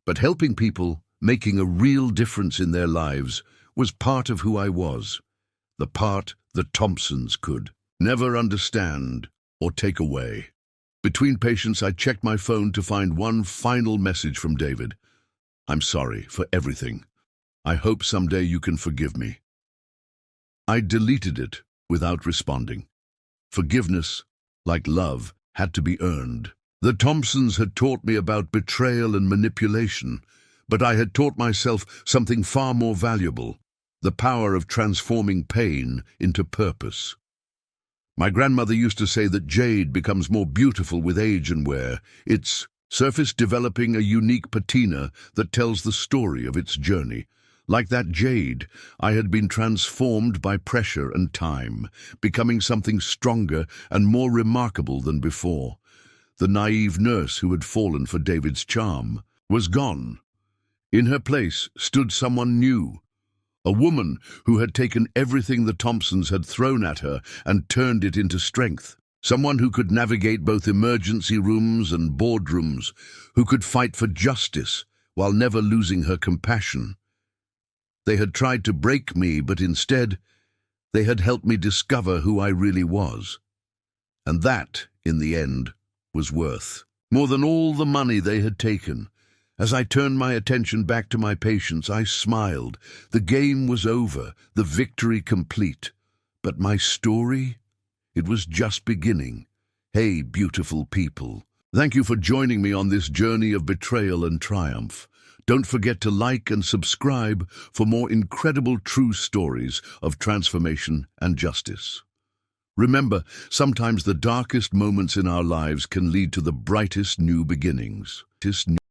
But helping people, making a real difference in their lives, was part of who I was, the part the Thompsons could never understand or take away. Between patients, I checked my phone to find one final message from David. "I'm sorry for everything. I hope someday you can forgive me." I deleted it without responding. Forgiveness, like love, had to be earned. The Thompsons had taught me about betrayal and manipulation, but I had taught myself something far more valuable: the power of transforming pain into purpose. My grandmother used to say that jade becomes more beautiful with age and wear, its surface developing a unique patina that tells the story of its journey. Like that jade, I had been transformed by pressure and time, becoming something stronger and more remarkable than before. The naive nurse who had fallen for David's charm was gone. In her place stood someone new, a woman who had taken everything the Thompsons had thrown at her and turned it into strength. Someone who could navigate both emergency rooms and boardrooms, who could fight for justice while never losing her compassion. They had tried to break me, but instead, they had helped me discover who I really was. And that, in the end, was worth more than all the money they had taken. As I turned my attention back to my patients, I smiled. The game was over, the victory complete. But my story? It was just beginning. Hey, beautiful people. Thank you for joining me on this journey of betrayal and triumph. Don't forget to like and subscribe for more incredible true stories of transformation and justice. Remember, sometimes the darkest moments in our lives can lead to the brightest new beginnings.